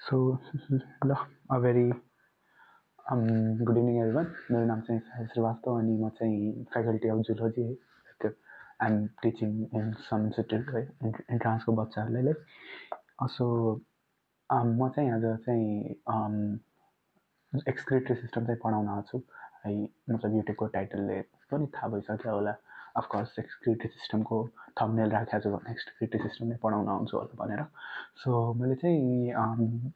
So, ल a very good evening everyone. मेरो नाम चाहिँ साहिल श्रीवास्तव अनि म चाहिँ फ्याकल्टी अफ जुलोजी है. I am teaching in some institute है इन्ट्रान्सको बच्चाहरूलाई. सो म चाहिँ आज चाहिँ एक्सक्रिटरी सिस्टम चाहिँ पढाउन आउँछु है. मतलब युट्युबको टाइटलले पनि थाहा भइसक्यो होला. अफकोर्स एक्सक्रिटरी सिस्टमको थम्बनेल राखेको छु भने एक्सक्रिटरी सिस्टम नै पढाउन आउँछु होला भनेर. सो मैले चाहिँ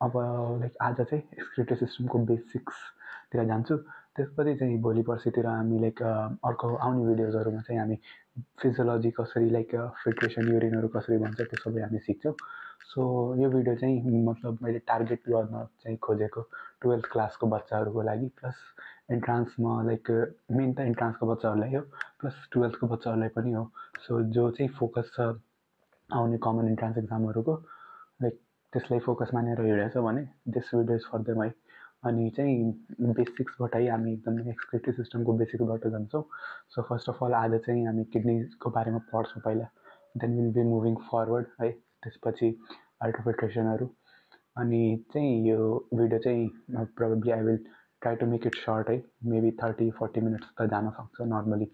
अब लाइक आज चाहिँ एक्सक्रिटरी सिस्टमको बेसिक्सतिर जान्छु. त्यसपछि चाहिँ भोलि पर्सितिर हामी लाइक अर्को आउने भिडियोजहरूमा चाहिँ हामी फिजियोलोजी कसरी लाइक फिल्ट्रेसन युरिनहरू कसरी भन्छ त्यो सबै हामी सिक्छौँ. सो यो भिडियो चाहिँ मतलब मैले टार्गेट गर्न चाहिँ खोजेको 12th क्लासको बच्चाहरूको लागि प्लस इन्ट्रान्समा लाइक मेन त इन्ट्रान्सको बच्चाहरूलाई हो प्लस 12thको बच्चाहरूलाई पनि हो. सो जो चाहिँ फोकस छ आउने कमन इन्ट्रान्स एक्जामहरूको लाइक त्यसलाई फोकस मानेर हिँडेछ भने this video is for them है. अनि चाहिँ बेसिक्सबाटै हामी एकदमै एक्सक्रिटरी सिस्टमको बेसिक्सबाट जान्छौँ. सो फर्स्ट अफ अल आज चाहिँ हामी किडनीको बारेमा पढ्छौँ पहिला. Then will be moving forward है. त्यसपछि अल्ट्राफिल्ट्रेसनहरू. अनि चाहिँ यो भिडियो चाहिँ probably I will try to make it short है. मेबी 30-40 मिनट्स त जान सक्छ. नर्मली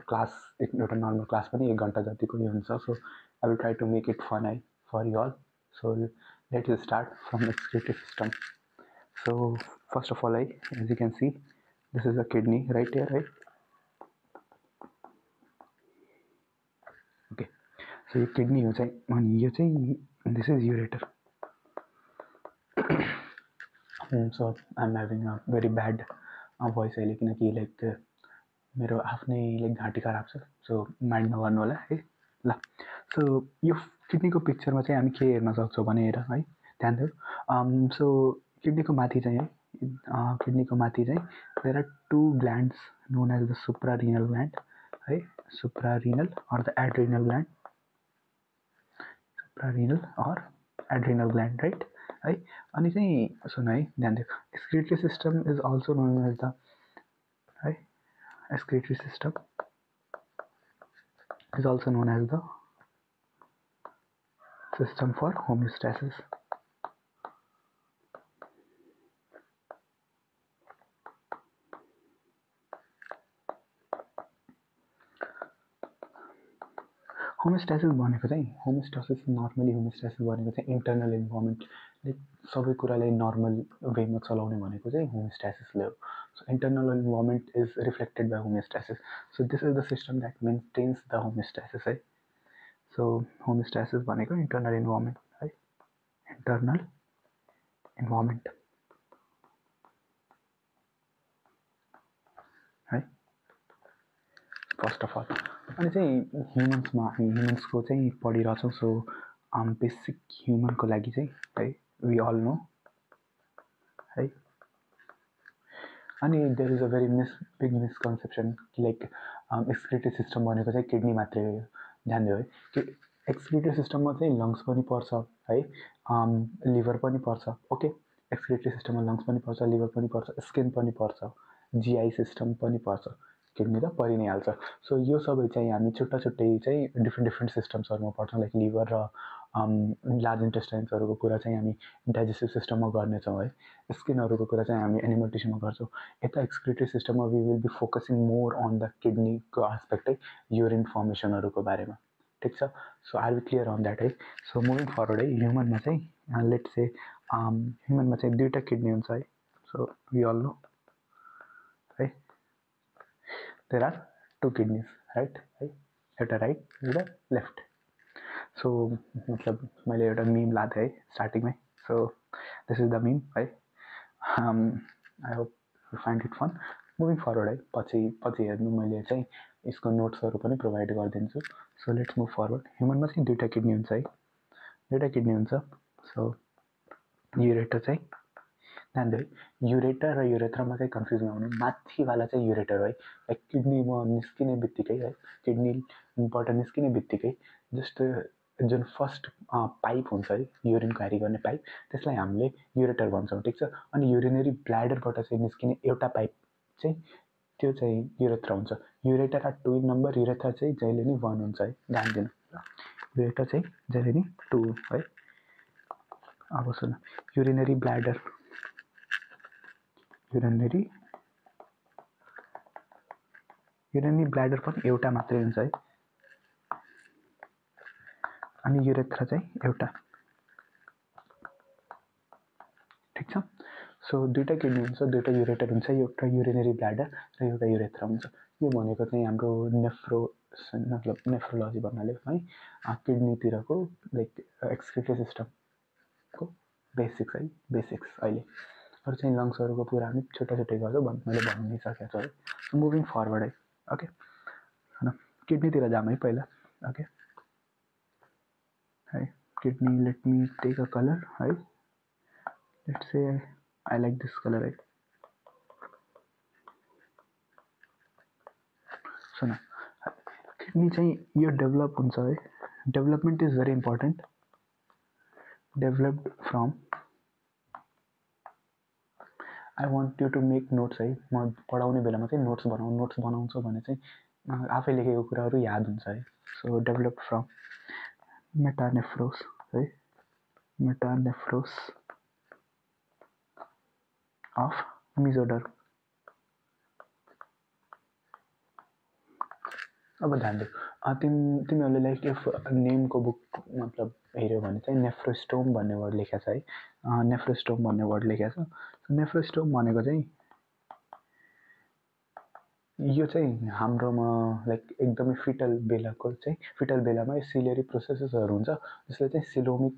क्लास एउटा नर्मल क्लास पनि 1 घन्टा जतिको नै हुन्छ. So I will try to make it fun है for you all. So let's start from excretory system. So first of all, as you can see, this is a kidney right here, right? Okay. So ये kidney हो चाहिँ अनि यो चाहिँ this is ureter. So I'm having a very bad voice अहिले किनकि like मेरो आफ्नै लाइक घाँटी खराब छ. सो माइन्ड नगर्नु होला है ल. सो यो किडनीको पिक्चरमा चाहिँ हामी के हेर्न सक्छौँ भने हेर है ध्यान दिऊ. सो किडनीको माथि चाहिँ है किडनीको माथि चाहिँ there are 2 glands known as the suprarenal gland है. Suprarenal or the adrenal gland. Suprarenal or adrenal gland right है. अनि चाहिँ सुन है ध्यान दिऊ. Excretory system is also known as the है excretory system is also known as the system for homeostasis. होमोस्टासिस भनेको चाहिँ होमोस्टासिस नर्मली होमोस्टासिस भनेको चाहिँ इन्टरनल इन्भाइरोमेन्ट लाइक सबै कुरालाई नर्मल वेमा चलाउने भनेको चाहिँ होमोस्टासिसले हो. So internal environment is reflected by homeostasis. So this is the system that maintains the homeostasis है. सो होमोस्टासिस भनेको इन्टरनल इन्भाइरोमेन्ट है. इन्टरनल इन्भाइरोमेन्ट है फर्स्ट अफ अल. अनि चाहिँ ह्युमन्समा हामी ह्युमन्सको चाहिँ पढिरहेछौँ. सो बेसिक ह्युमनको लागि चाहिँ है वी अल नो है. अनि there is a very big misconception like excretory system भनेको चाहिँ किडनी मात्रै हो. ध्यान दियो है कि एक्सक्रिटरी सिस्टममा चाहिँ लङ्स पनि पर्छ है, लिभर पनि पर्छ. ओके, एक्सक्रिटरी सिस्टममा लङ्स पनि पर्छ, लिभर पनि पर्छ, स्किन पनि पर्छ, जिआई सिस्टम पनि पर्छ. किडनी त परि नै हाल्छ. सो यो सबै चाहिँ हामी छुट्टा छुट्टै चाहिँ डिफ्रेन्ट सिस्टम्सहरूमा पढ्छौँ. लाइक लिभर र लार्ज इन्टेस्टाइन्सहरूको कुरा चाहिँ हामी डाइजेस्टिभ सिस्टममा गर्नेछौँ है. स्किनहरूको कुरा चाहिँ हामी एनिमल टिस्युमा गर्छौँ. यता एक्सक्रिटरी सिस्टममा we will be focusing more on the किडनीको एस्पेक्ट है, युरिन फर्मेसनहरूको बारेमा. ठिक छ. So are be clear on that है. सो मुभिङ फरवर्ड है. ह्युमनमा चाहिँ लेट्स से ह्युमनमा चाहिँ 2टा किडनी हुन्छ है. सो वी अल नो है देयर आर 2 किडनीज राइट है. एउटा राइट र लेफ्ट. सो मतलब मैले एउटा मिम लाएको थिएँ है स्टार्टिङमै. So this is the meme है. I hope you find it fun. Moving forward है. पछि हेर्नु मैले चाहिँ यसको नोट्सहरू पनि प्रोभाइड गरिदिन्छु. So let's move forward. ह्युमनमा चाहिँ 2टा किडनी हुन्छ है. 2टा किडनी हुन्छ. सो युरेटर चाहिँ ध्यान दियो है. युरेटर र युरेथ्रामा चाहिँ कन्फ्युज नहुनु. माथिवाला चाहिँ युरेटर है. लाइक किडनीमा निस्किने बित्तिकै है, किडनीबाट निस्किने बित्तिकै जस्तो जुन फर्स्ट पाइप हुन्छ है, युरिन क्यारी गर्ने पाइप, त्यसलाई हामीले युरेटर भन्छौँ. ठिक छ. अनि युरिनरी ब्ल्याडरबाट चाहिँ निस्किने एउटा पाइप चाहिँ त्यो चाहिँ युरेथ्रा हुन्छ. Ureter are 2 in number, urethra चाहिँ जहिले नि 1 हुन्छ है. ध्यान दिनु. युरेटर चाहिँ जहिले नि 2 है. अब सुन, युरिनरी ब्ल्याडर पनि एउटा मात्रै हुन्छ है, अनि युरेथ्रा चाहिँ एउटा, ठिक छ। सो दुईटा किडनी हुन्छ, दुईटा युरेटर हुन्छ, एउटा युरिनरी ब्ल्याडर र एउटा युरेथ्रा हुन्छ। यो भनेको चाहिँ हाम्रो मतलब नेफ्रोलोजी भन्नाले है किडनीतिरको लाइक एक्सक्रिटरी सिस्टमको बेसिक्स है, बेसिक्स। अहिले अरू चाहिँ लङ्सहरूको कुरा हामी छुट्टै गर्छु, मैले भनिसकेको छु है। मुभिङ फरवर्ड है, ओके होइन, किडनीतिर जाऊँ है पहिला, ओके है। Kidney, let me take a colour है, let's say I like this colour है। सुन, किडनी चाहिँ यो डेभलप हुन्छ है, development is very important, developed from, I want you to make notes है। म पढाउने बेलामा चाहिँ नोट्स बनाउँछु भने चाहिँ आफै लेखेको कुराहरू याद हुन्छ है। सो डेभलप फ्रम मेटानेफ्रोस है, मेटानेफ्रोस अफ मिजोडर्म। अब ध्यान दियो, तिमीहरूले लाइक इफ नेमको बुक मतलब हेऱ्यो भने चाहिँ नेफ्रोस्टोम भन्ने वर्ड लेखेको छ है, नेफ्रोस्टोम भन्ने वर्ड लेखेको छ। नेफ्रोस्टोम भनेको चाहिँ यो चाहिँ हाम्रोमा लाइक एकदमै फिटल बेलामा सिलियरी प्रोसेसेसहरू हुन्छ जसले चाहिँ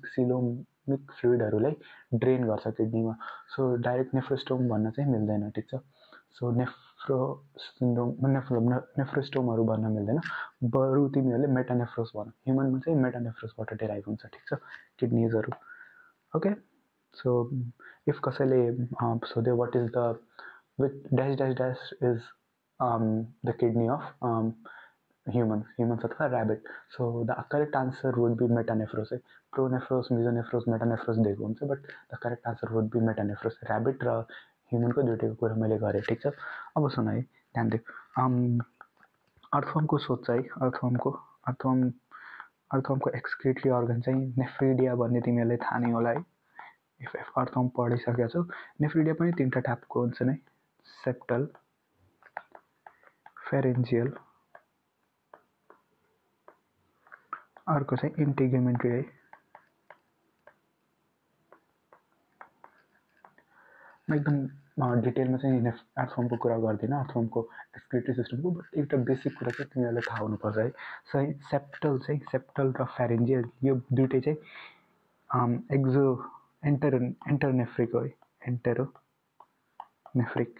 सिलोमिक फ्लुइडहरूलाई ड्रेन गर्छ किडनीमा। सो डाइरेक्ट नेफ्रोस्टोम भन्न चाहिँ मिल्दैन, ठिक छ। सो नेफ्रोस्टोमहरू भन्न मिल्दैन, बरु तिमीहरूले मेटानेफ्रोस भन। ह्युमनमा चाहिँ मेटानेफ्रोसबाट डेराइभ हुन्छ, ठिक छ, किडनीजहरू, ओके। सो इफ कसैले सोध्यो what is the dash dash dash is the kidney of humans अथवा rabbit. So the correct answer would be metanephros है। pronephros, mesonephros, metanephros दिएको हुन्छ, but the correct answer would be metanephros। rabbit र ह्युमनको दुईटैको कुरा मैले गरेँ, ठिक छ। अब सुन है, ध्यान दियो, अर्थवर्मको सोध्छ है, अर्थवर्मको एक्सक्रिटरी अर्गन चाहिँ नेफ्रिडिया भन्ने तिमीहरूले थाहा नै होला है। इफ अर्थवर्म पढिसकेको छौ, नेफ्रिडिया पनि तीनटा टाइपको हुन्छन् है, सेप्टल, फेरेन्जियल, अर्को चाहिँ इन्टिग्युमेन्ट्री है। म एकदम डिटेलमा चाहिँ अर्थवर्मको कुरा गर्दिनँ, अर्थवर्मको एक्सक्रिटरी सिस्टमको, बट एउटा बेसिक कुरा चाहिँ तिमीहरूलाई थाहा हुनुपर्छ है। सही, सेप्टल र फेरेन्जियल यो दुइटै चाहिँ एन्टरोनेफ्रिक हो है, एन्टेरोनेफ्रिक,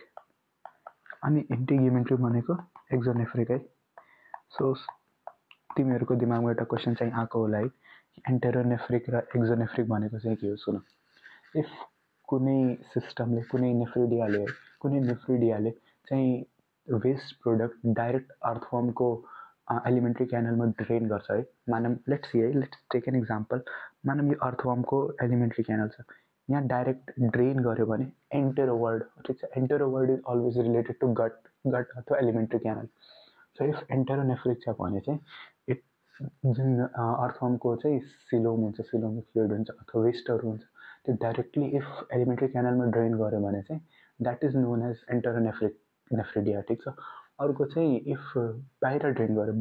अनि इन्टिग्युमेन्ट्री भनेको एक्जोनेफ्रिक है। सो तिमीहरूको दिमागमा एउटा क्वेसन चाहिँ आएको होला है, एन्टेरोनेफ्रिक र एक्जोनेफ्रिक भनेको चाहिँ के हो। सुन, इफ कुनै सिस्टमले, कुनै नेफ्रिडियाले चाहिँ वेस्ट प्रोडक्ट डाइरेक्ट अर्थवर्मको एलिमेन्ट्री क्यानलमा ड्रेन गर्छ है, मानम लेट्स टेक एन इक्जाम्पल, मानम यो अर्थवर्मको एलिमेन्ट्री क्यानल छ, यहाँ डाइरेक्ट ड्रेन गर्यो भने एन्टेरोवर्ड, ठिक छ। एन्टेरोवर्ड is always related to gut अथवा एलिमेन्ट्री क्यानल। सो इफ एन्टेरोनेफ्रिक छ भने चाहिँ जुन अर्थवर्मको चाहिँ सिलोम हुन्छ, सिलोमिक फ्लुइड हुन्छ अथवा वेस्टहरू हुन्छ, त्यो डाइरेक्टली इफ एलिमेन्ट्री क्यानलमा ड्रेन गर्यो भने चाहिँ that is known as nephridia, ठिक छ। अर्को चाहिँ इफ बाहिर ड्रेन गर्यो,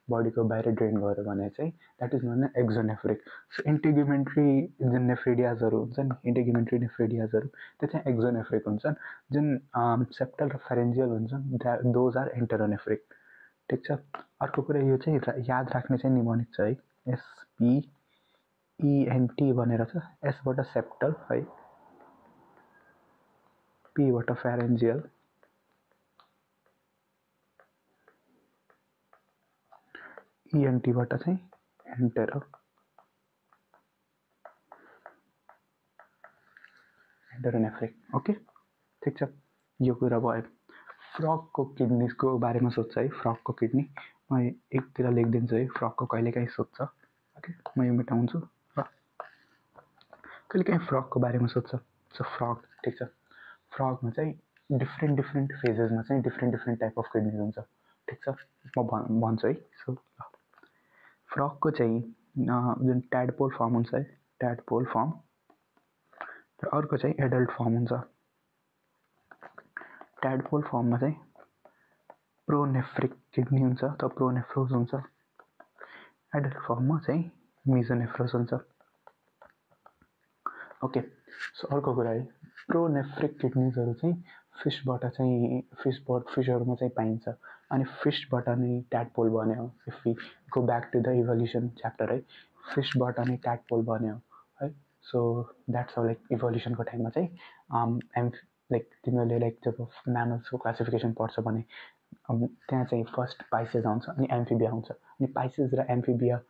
बडीको बाहिर ड्रेन गर्यो भने चाहिँ that is known as exonephric. So integumentary जुन नेफ्रिडियाजहरू हुन्छ नि, इन्टिग्युमेन्ट्री नेफ्रिडियाजहरू त्यो चाहिँ एक्जोनेफ्रिक हुन्छन्। जुन सेप्टल र फेरेन्जियल हुन्छन् दोज आर एन्टेरोनेफ्रिक, ठिक छ। अर्को कुरा यो चाहिँ याद राख्ने चाहिँ निमोनिक छ है, SPENT भनेर छ। एसबाट सेप्टल है, पीबाट फेरेन्जियल, ENTबाट चाहिँ एन्टेरोनेफ्रिक, ओके, ठिक छ। यो कुरा भयो। फ्रगको किडनीको बारेमा सोध्छ है, फ्रगको किडनी म एकतिर लेखिदिन्छु है, फ्रगको कहिलेकाहीँ सोध्छ, ओके, म यो मेटाउँछु र कहिलेकाहीँ फ्रगको बारेमा सोध्छ। सो फ्रग, ठिक छ। फ्रगमा चाहिँ डिफ्रेन्ट फेजेसमा चाहिँ डिफ्रेन्ट टाइप अफ किडनी हुन्छ, ठिक छ। म भन्छु है। सो फ्रगको चाहिँ जुन ट्याडपोल फर्म हुन्छ है, ट्याडपोल फर्म र अर्को चाहिँ एडल्ट फर्म हुन्छ। ट्याडपोल फर्ममा चाहिँ प्रोनेफ्रिक किडनी हुन्छ अथवा प्रोनेफ्रोज हुन्छ। एडल्ट फर्ममा चाहिँ मेसोनेफ्रोज हुन्छ। ओके, सो अर्को कुरा है, प्रोनेफ्रिक किडनीजहरू चाहिँ फिसहरूमा चाहिँ पाइन्छ अनि फिसबाट नै ट्याडपोल बन्यो। If we go back to the evolution chapter है, फिसबाट नै ट्याडपोल बन्यो है। सो द्याट्स हाउ लाइक इभोल्युसनको टाइममा चाहिँ लाइक तिमीहरूले लाइक जब म्यामल्सको क्लासिफिकेसन पढ्छ भने त्यहाँ चाहिँ फर्स्ट पाइसेस आउँछ अनि एम्फिबिया आउँछ। अनि पाइसेस र एम्फिबिया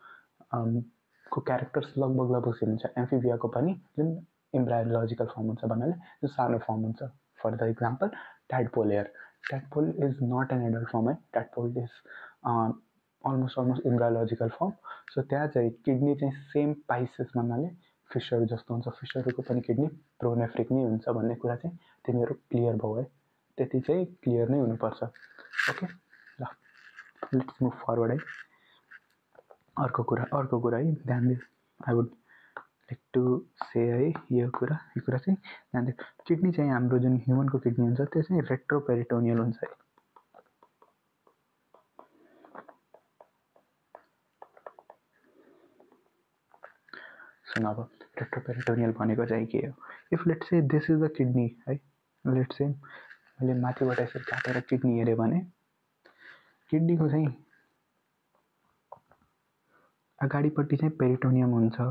को क्यारेक्टर्स लगभग सेम हुन्छ। एम्फिबियाको पनि जुन इम्ब्रायोलोजिकल फर्म हुन्छ भन्नाले जो सानो फर्म हुन्छ। For the example tadpole here, tadpole is not an adult form है, tadpole is almost embryological form. So त्यहाँ चाहिँ किडनी चाहिँ सेम पाइसेस भन्नाले फिसहरू जस्तो हुन्छ। फिसहरूको पनि किडनी प्रोनेफ्रिक नै हुन्छ भन्ने कुरा चाहिँ तिमीहरू क्लियर भयो है, त्यति चाहिँ क्लियर नै हुनुपर्छ। ओके, ल लेट्स मुभ फरवर्ड है। अर्को कुरा है, ध्यान दियो, I would like to say है यो कुरा चाहिँ ध्यान दियो। किडनी चाहिँ हाम्रो जुन ह्युमनको किडनी हुन्छ त्यो चाहिँ रेट्रोपेरिटोनियल हुन्छ है। सुन अब रेट्रोपेरिटोनियल भनेको चाहिँ के हो? If let's say this is the kidney है, लेट्स से मैले माथिबाट यसरी काटेर किडनी हेरेँ भने किडनीको चाहिँ अगाडिपट्टि चाहिँ पेरिटोनियम हुन्छ।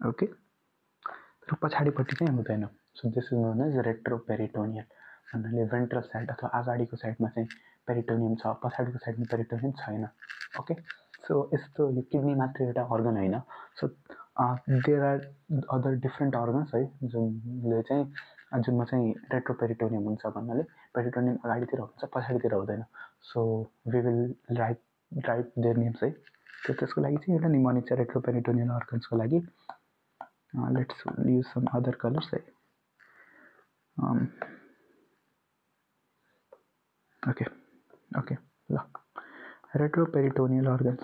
ओके, तर पछाडिपट्टि चाहिँ हुँदैन। So this is known as retroperitoneal भन्नाले भेन्ट्रल साइड अथवा अगाडिको साइडमा चाहिँ पेरिटोनियम छ, पछाडिको साइडमा पेरिटोनियम छैन। ओके, सो यस्तो यो किडनी मात्र एउटा अर्गन होइन। So there are other different organs है जुनमा चाहिँ रेट्रोपेरिटोनियम हुन्छ भन्नाले पेरिटोनियम अगाडितिर हुन्छ, पछाडितिर हुँदैन। So we will write their names है। त्यसको लागि चाहिँ एउटा निमोनिक छ रेट्रोपेरिटोनियल अर्गन्सको लागि। Let's use some other colours है। ओके ल, रेट्रोपेरिटोनियल अर्गन्स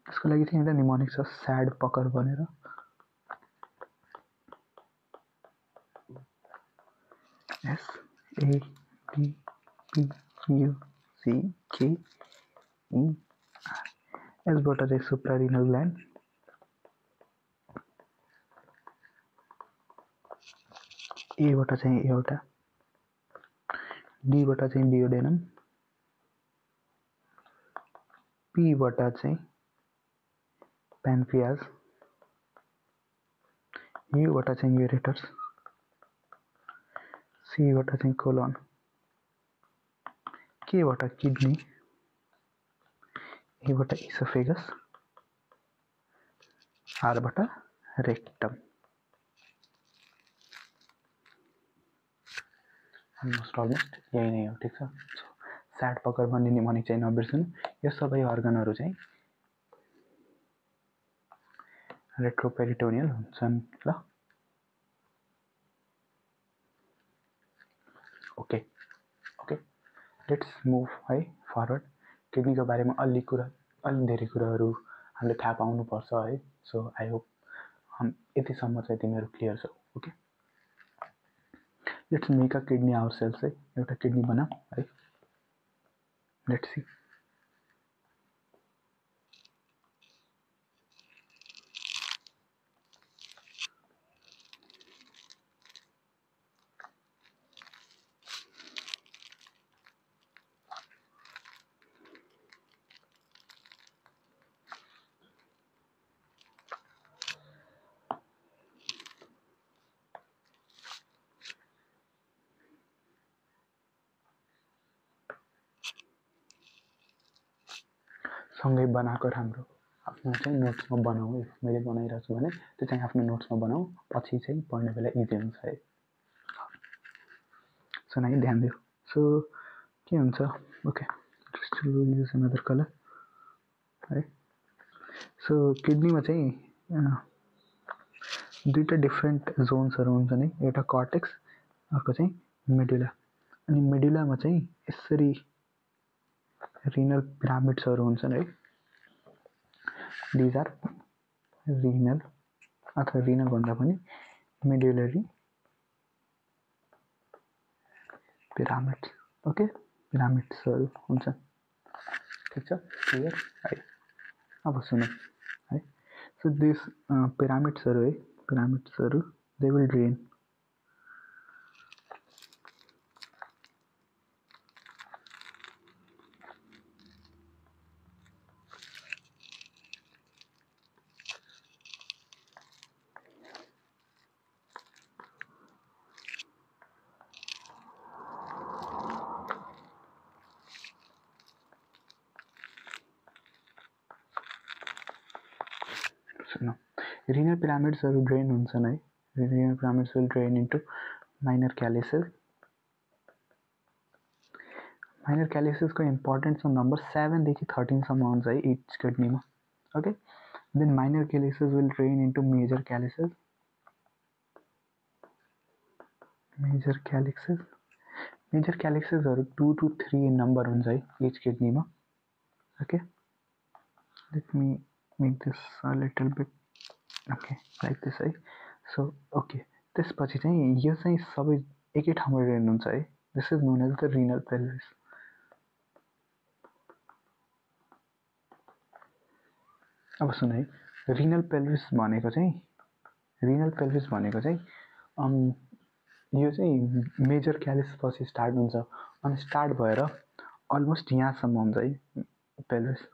यसको लागि चाहिँ एउटा निमोनिक छ स्याड पकर भनेर। SADPUCKER, यसबाट चाहिँ सुप्रारिनल ग्ल्यान्ड, एबाट चाहिँ एउटा, डीबाट चाहिँ डियोडेनम, पीबाट चाहिँ प्यानक्रियाज, यूबाट चाहिँ युरेटर्स, सीबाट चाहिँ कोलन, केबाट किडनी, एबाट इसोफेगस, आरबाट रेक्टम। अलमोस्ट यही नै हो, ठिक छ। स्याड पकर भन्ने निमोनिक चाहिँ नबिर्सनु। यो सबै अर्गनहरू चाहिँ रेट्रोपेरिटोनियल हुन्छन् ल। ओके, लेट्स मुभ है फरवर्ड। किडनीको बारेमा अलि धेरै कुराहरू हामीले थाहा पाउनुपर्छ है। सो आई होप यतिसम्म चाहिँ तिमीहरू क्लियर छौ। Okay, let's make a kidney ourselves है, एउटा किडनी बनाऊ है। Let's see. सँगै बनाएको राम्रो, आफ्नो चाहिँ नोट्समा बनाऊ। मैले बनाइरहेको छु भने त्यो चाहिँ आफ्नो नोट्समा बनाऊ, पछि चाहिँ पढ्ने बेला इजी हुन्छ है। सुन है, ध्यान दियो। सो के हुन्छ? ओके, युज अनदर कलर है। सो किडनीमा चाहिँ दुईवटा डिफ्रेन्ट जोन्सहरू हुन्छ नि, एउटा कर्टेक्स अर्को चाहिँ मेडुला। अनि मेडुलामा चाहिँ यसरी रिनल पिरामिड्सहरू हुन्छन् है। दिज आर रिनल अथवा रिनल भन्दा पनि मेडुलरी पिरामिड्स। ओके, पिरामिड्सहरू हुन्छन्। ठिक छ, क्लियर है। अब सुनौँ है। सो दिस पिरामिड्सहरू है, पिरामिड्सहरू they will drain renal pyramids will drain हुन्छन् है। renal pyramids will drain into minor calyces. minor calyces को इम्पोर्टेन्ट छ नम्बर 7 देखि 13 सम्म हुन्छ है इच किडनीमा। Okay, then minor calyces will drain into major calyces. major calyces हरू 2 to 3 नम्बर हुन्छ है इच किडनीमा। Okay, let me make this a little bit okay like this है। सो ओके, त्यसपछि चाहिँ यो चाहिँ सबै एकै ठाउँमा ड्रेन हुन्छ है। This is known as the renal pelvis. अब सुन है, रिनल पेल्भिस भनेको चाहिँ यो चाहिँ मेजर क्यालिस पछि स्टार्ट हुन्छ अनि स्टार्ट भएर अलमोस्ट यहाँसम्म हुन्छ है पेल्भिस।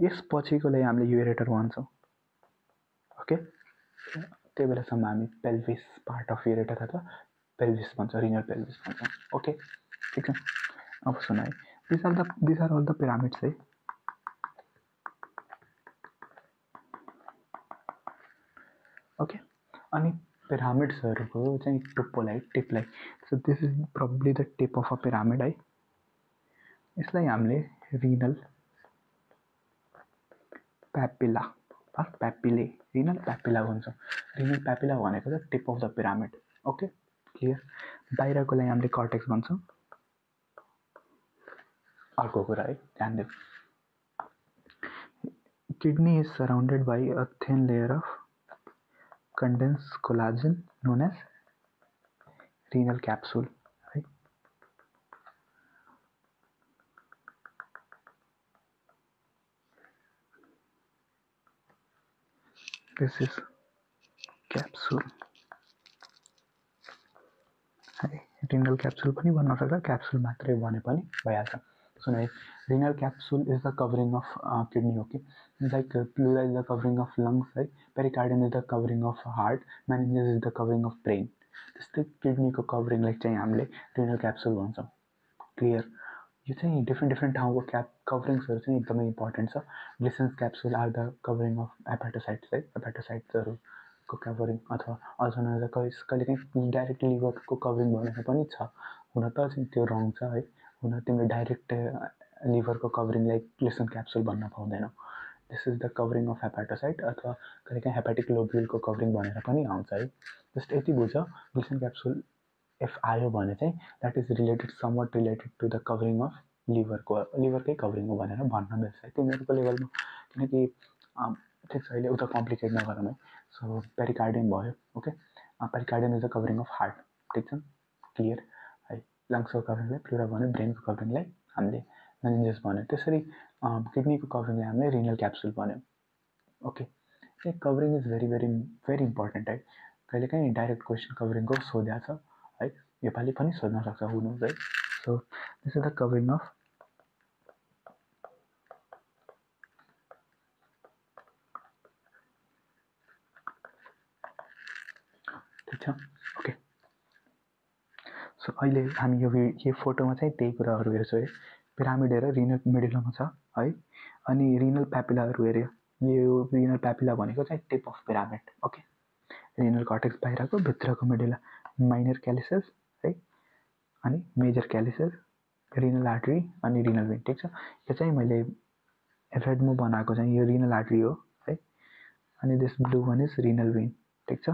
यस पछिकोलाई हामीले युरेटर भन्छौँ। ओके, त्यही बेलासम्म हामी पेल्भिस पार्ट अफ युरेटर अथवा पेल्भिस भन्छ, रिनल पेल्भिस भन्छौँ। ओके, ठिक छ। अब सुन है, this are all the pyramids है। ओके, अनि पिरामिड्सहरूको चाहिँ टुप्पोलाई, टिपलाई, so this is probably the tip of a pyramid है। यसलाई हामीले रिनल प्यापिला रिनल प्यापिला भन्छौँ। रिनल प्यापिला भनेको चाहिँ tip of the pyramid. Okay, clear. बाहिरकोलाई हामीले कर्टेक्स भन्छौँ। अर्को कुरा है, ध्यान दिउँ, kidney is surrounded by a thin layer of condensed collagen known as renal capsule right? This is capsule है। renal capsule पनि भन्न सक्छ, capsule मात्रै भने पनि भइहाल्छ। सुन है, renal capsule is the covering of kidney। okay, like pleura is the covering of lungs है, pericardium is the covering of heart, meninges is the covering of brain। त्यस्तै किडनीको कभरिङलाई चाहिँ हामीले रिनल क्याप्सुल भन्छौँ। क्लियर। यो चाहिँ डिफ्रेन्ट ठाउँको कभरिङ्सहरू चाहिँ एकदमै इम्पोर्टेन्ट छ। Glisson's capsule are the covering of hepatocytes है, हेपाटोसाइट्सहरूको कभरिङ, अथवा अल्सो नभए कहिलेकाहीँ डाइरेक्ट लिभरको कभरिङ भनेर पनि छ। हुन त चाहिँ त्यो रङ छ है, हुन तिमीले डाइरेक्ट लिभरको कभरिङलाई ग्लिसन क्याप्सुल भन्न पाउँदैनौ। This is the covering of hepatocyte, अथवा कहिलेकाहीँ हेपाटिक लोब्युलको कभरिङ भनेर पनि आउँछ है। जस्ट यति बुझ, ग्लिसन क्याप्सुल इफ आयो भने चाहिँ that is related, somewhat related to the covering of लिभरकै कभरिङ हो भनेर भन्न मिल्छ है तिमीहरूको लेभलमा। किनकि ठिक छ, अहिले उता कम्प्लिकेट नगरौँ है। सो पेरिकार्डियम भयो। Okay, pericardium is the covering of heart. ठिक छ, क्लियर है। लङ्सको कभरिङलाई प्लुरा भन्यो, ब्रेनको कभरिङलाई हामीले मेनिन्जेस भन्यो, त्यसरी किडनीको कभरिङलाई हामीले रिनल क्याप्सुल भन्यो। Okay, covering is very very very important है। कहिलेकाहीँ डाइरेक्ट क्वेसन कभरिङको सोध्या छ है, योपालि पनि सोध्न सक्छ, हुनुहुन्छ है। So this is the covering of ठिक छ। ओके, सो अहिले हामी यो फोटोमा चाहिँ त्यही कुराहरू हेर्छौँ है। पिरामिड हेर, रिनल मिडलमा छ है, अनि रिनल प्यापिलाहरू हेऱ्यो। यो रिनल प्यापिला भनेको चाहिँ tip of pyramid. Okay, renal cortex बाहिरको, भित्रको मिडुला, माइनर क्यालिसेस है, अनि मेजर क्यालिसेस, रिनल आर्टरी अनि रिनल भेन। ठिक छ, यो चाहिँ मैले रेडमा बनाएको चाहिँ यो रिनल आर्टरी हो है, अनि this blue one is renal vein. ठिक छ,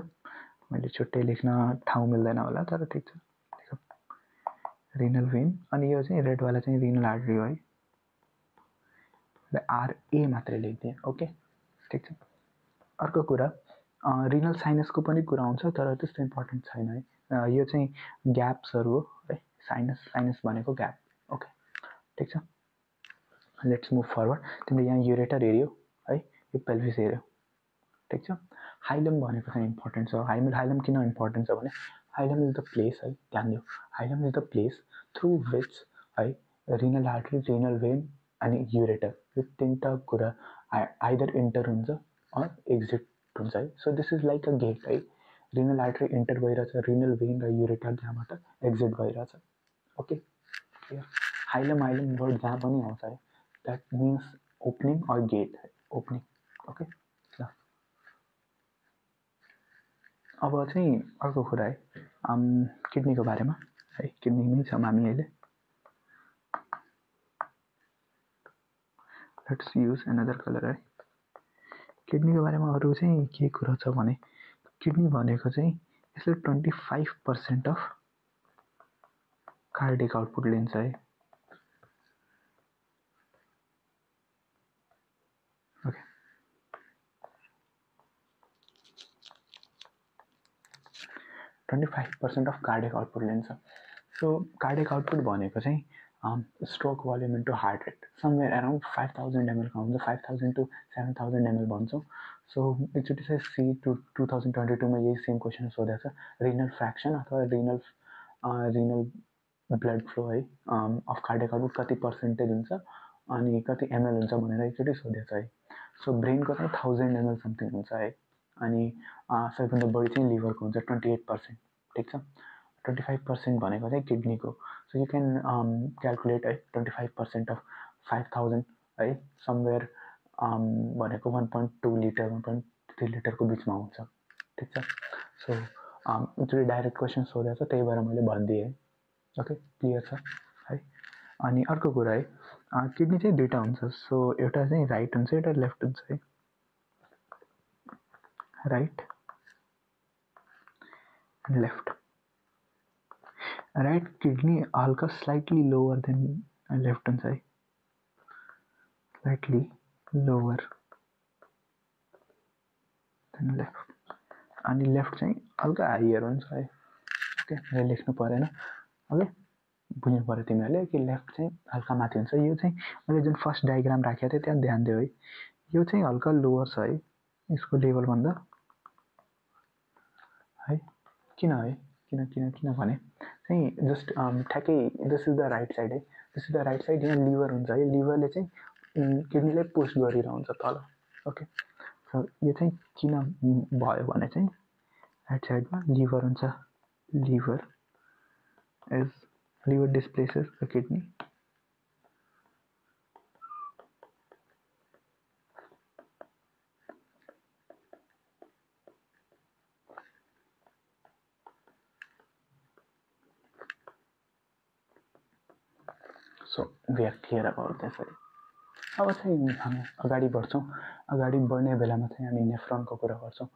मैले छुट्टै लेख्न ठाउँ मिल्दैन होला तर ठिक छ। रिनल भेन अनि यो चाहिँ रेडवाला चाहिँ रिनल आर्टरी हो है, आरए मात्रै लेखिदिएँ। ओके ठिक छ। अर्को कुरा रिनल साइनसको पनि कुरा आउँछ तर त्यस्तो इम्पोर्टेन्ट छैन है। यो चाहिँ ग्याप्सहरू हो है, साइनस भनेको ग्याप। ओके ठिक छ। Let's move forward. तिमीले यहाँ युरेटर हेऱ्यौ है, यो पेल्भिस हेऱ्यौ ठिक छ। हाइलम भनेको चाहिँ इम्पोर्टेन्ट छ। हाइलम किन इम्पोर्टेन्ट छ भने हाइलम इज द प्लेस है, ध्यान दियो, hilum is the place through which है रिनल आर्टरी, रिनल भेन अनि युरेटर यो तीनटा कुरा आइदर इन्टर हुन्छ अर एक्जिट हुन्छ है। So this is like a gate है, रिनल आर्टरी इन्टर भइरहेछ, रिनल भेन र युरेटर त्यहाँबाट एक्जिट भइरहेछ। Okay clear. हाइलम वर्ड जहाँ पनि आउँछ है, that means opening or gate है, ओपनिङ। ओके ल अब चाहिँ अर्को कुरा है किडनीको बारेमा है। किडनीमै छौँ हामी अहिले। लेट्स युज एनदर कलर है। किडनीको बारेमा अरू चाहिँ के कुरा छ भने किडनी भनेको चाहिँ यसले 25% अफ कार्डिक आउटपुट लिन्छ है। ओके 25% अफ कार्डिक आउटपुट लिन्छ। सो कार्डिक आउटपुट भनेको चाहिँ stroke volume into heart rate somewhere around 5000 ml का हुन्छ, 5000 to 7000 ml भन्छौँ। सो एकचोटि चाहिँ C2022 में यही सेम क्वेसन सोधेको छ, रिनल फ्र्याक्सन अथवा रिनल ब्लड फ्लो है अफ कार्डिक आउटपुट कति पर्सेन्टेज हुन्छ अनि कति एमएल हुन्छ भनेर एकचोटि सोधेको छ है। सो ब्रेनको चाहिँ 1000 ml समथिङ हुन्छ है अनि सबैभन्दा बढी चाहिँ लिभरको हुन्छ 28%। ठिक छ। 25% भनेको चाहिँ किडनीको। सो यु क्यान क्यालकुलेट है 25% अफ 5000 है समवेयर भनेको 1.2 लिटर 1.3 लिटरको बिचमा हुन्छ। ठिक छ। सो एकचोटि डाइरेक्ट क्वेसन सोधेको छ त्यही भएर मैले भनिदिएँ। ओके क्लियर छ है। अनि अर्को कुरा है किडनी चाहिँ दुईवटा हुन्छ। सो एउटा चाहिँ राइट हुन्छ एउटा लेफ्ट हुन्छ है। Right and left. Right kidney हल्का स्लाइटली लोवर देन लेफ्ट हुन्छ है, स्लाइटली लोवर देन लेफ्ट। अनि लेफ्ट चाहिँ हल्का हायर हुन्छ है। ओके मैले लेख्नु परेन। ओके बुझ्नु पर्यो तिमीहरूले कि लेफ्ट चाहिँ हल्का माथि हुन्छ। यो चाहिँ मैले जुन फर्स्ट डायग्राम राखेको थिएँ त्यहाँ ध्यान दियो है, यो चाहिँ हल्का लोवर छ है यसको लेभलभन्दा है। किन है, किन किन किनभने चाहिँ जस्ट ठ्याक्कै this is the right side है, this is the right side. यहाँ लिभर हुन्छ है, लिभरले चाहिँ किडनीलाई पुस्ट गरिरहन्छ तल। ओके सो यो चाहिँ किन भयो भने चाहिँ राइट साइडमा लिभर हुन्छ, liver displaces the kidney. So we are clear about this है। अब चाहिँ हामी अगाडि बढ्छौँ। अगाडि बढ्ने बेलामा चाहिँ हामी नेफ्रोनको कुरा गर्छौँ।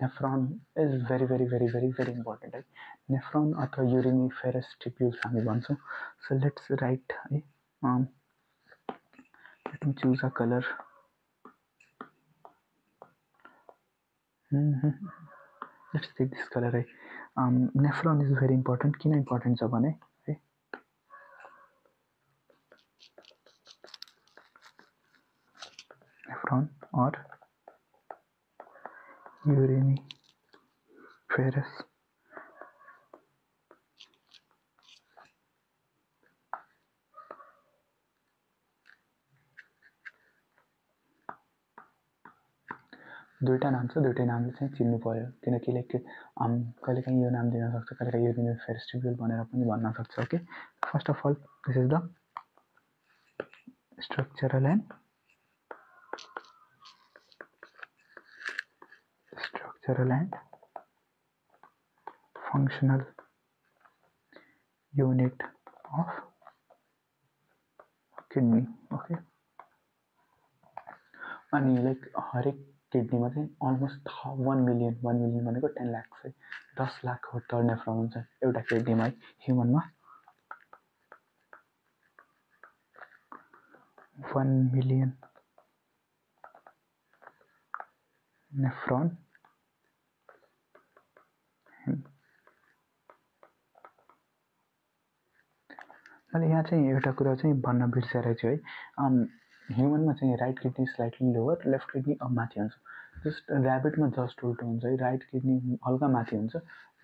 Nephron is very very very very very important है। नेफ्रोन अथवा युरिनिफेरस टिप्युल्स हामी भन्छौँ। सो लेट्स राइट है, let me choose a colour. Let's take this colour है। Nephron is very important. किन इम्पोर्टेन्ट छ भने है नेफ्रोन और यूरिनिफेरस दुईवटा नाम छ, दुईवटै नामले चाहिँ चिन्नु पर्यो किनकि लाइक कहिलेकाहीँ यो नाम दिन सक्छ, कहिलेकाहीँ युरिनिफेरस टिप्युल भनेर पनि भन्न सक्छ। Okay first of all this is the structural and functional unit of kidney. Okay अनि लाइक हरेक किडनीमा चाहिँ अलमोस्ट 1 मिलियन भनेको 10 लाख है, 10 लाख त नेफ्रोन हुन्छ एउटा किडनीमा है। ह्युमनमा 1 मिलियन नेफ्रोन। मैले यहाँ चाहिँ एउटा कुरा चाहिँ भन्न बिर्सेरहेको छु है। ह्युमनमा चाहिँ right kidney slightly lower, left kidney अब माथि हुन्छ। जस्ट ऱ्याबिटमा जस्ट उल्टो हुन्छ है, राइट किडनी हल्का माथि हुन्छ,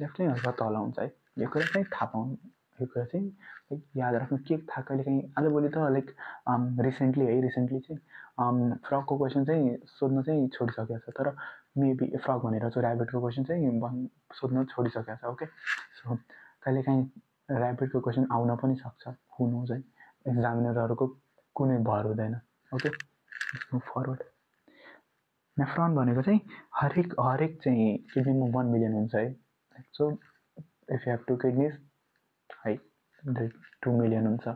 लेफ्ट चाहिँ हल्का तल हुन्छ है। यो कुरा चाहिँ थाहा पाउनु, यो कुरा चाहिँ लाइक याद राख्नु। के थाहा कहिले काहीँ आजभोलि त लाइक रिसेन्टली चाहिँ फ्रगको क्वेसन चाहिँ सोध्न चाहिँ छोडिसकेको छ, तर मेबी फ्रग भनेर चाहिँ ऱ्याबिटको क्वेसन चाहिँ सोध्न छोडिसकेको छ। ओके, सो कहिले काहीँ ऱ्याबिटको क्वेसन आउन पनि सक्छ, हु नोज है। एक्जामिनरहरूको कुनै भर हुँदैन। Okay, move forward. नेफ्रोन भनेको चाहिँ हरेक चाहिँ किडनीमा 1 मिलियन हुन्छ है। सो इफ यु हेभ 2 किडनिज है 2 मिलियन हुन्छ।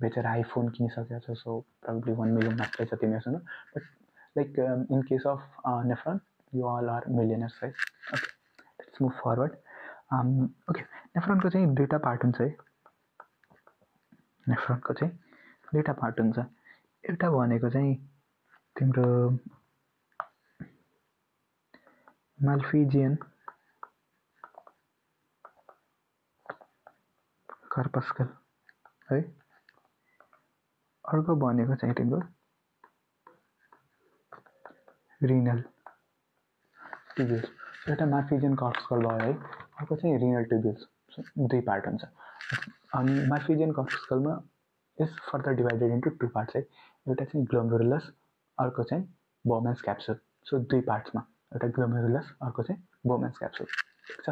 बेचेरा आइफोन किनिसकेको छ, सो प्रब्ली 1 मिलियन मात्रै छ तिमीहरूसँग। But like in case of nephron you all are millionaires है। Okay, let's move forward. Okay, नेफ्रोनको चाहिँ दुईवटा पार्ट हुन्छ है। नेफ्रोनको चाहिँ दुईवटा पार्ट हुन्छ। एउटा भनेको चाहिँ तिम्रो माल्फिजियन कर्पस्कल है, अर्को भनेको चाहिँ तिम्रो रिनल ट्युब्युल्स। एउटा माल्फिजियन कर्पस्कल भयो है, अर्को चाहिँ रिनल ट्युब्युल्स। दुई पार्ट हुन्छ। अनि माल्फिजियन कर्पस्कलमा is further divided into 2 parts है। एउटा चाहिँ ग्लोमेरुलस, अर्को चाहिँ बोमेन्स क्याप्सुल। सो दुई पार्ट्समा, एउटा ग्लोमेरुलस, अर्को चाहिँ बोमेन्स क्याप्सुल। ठिक छ,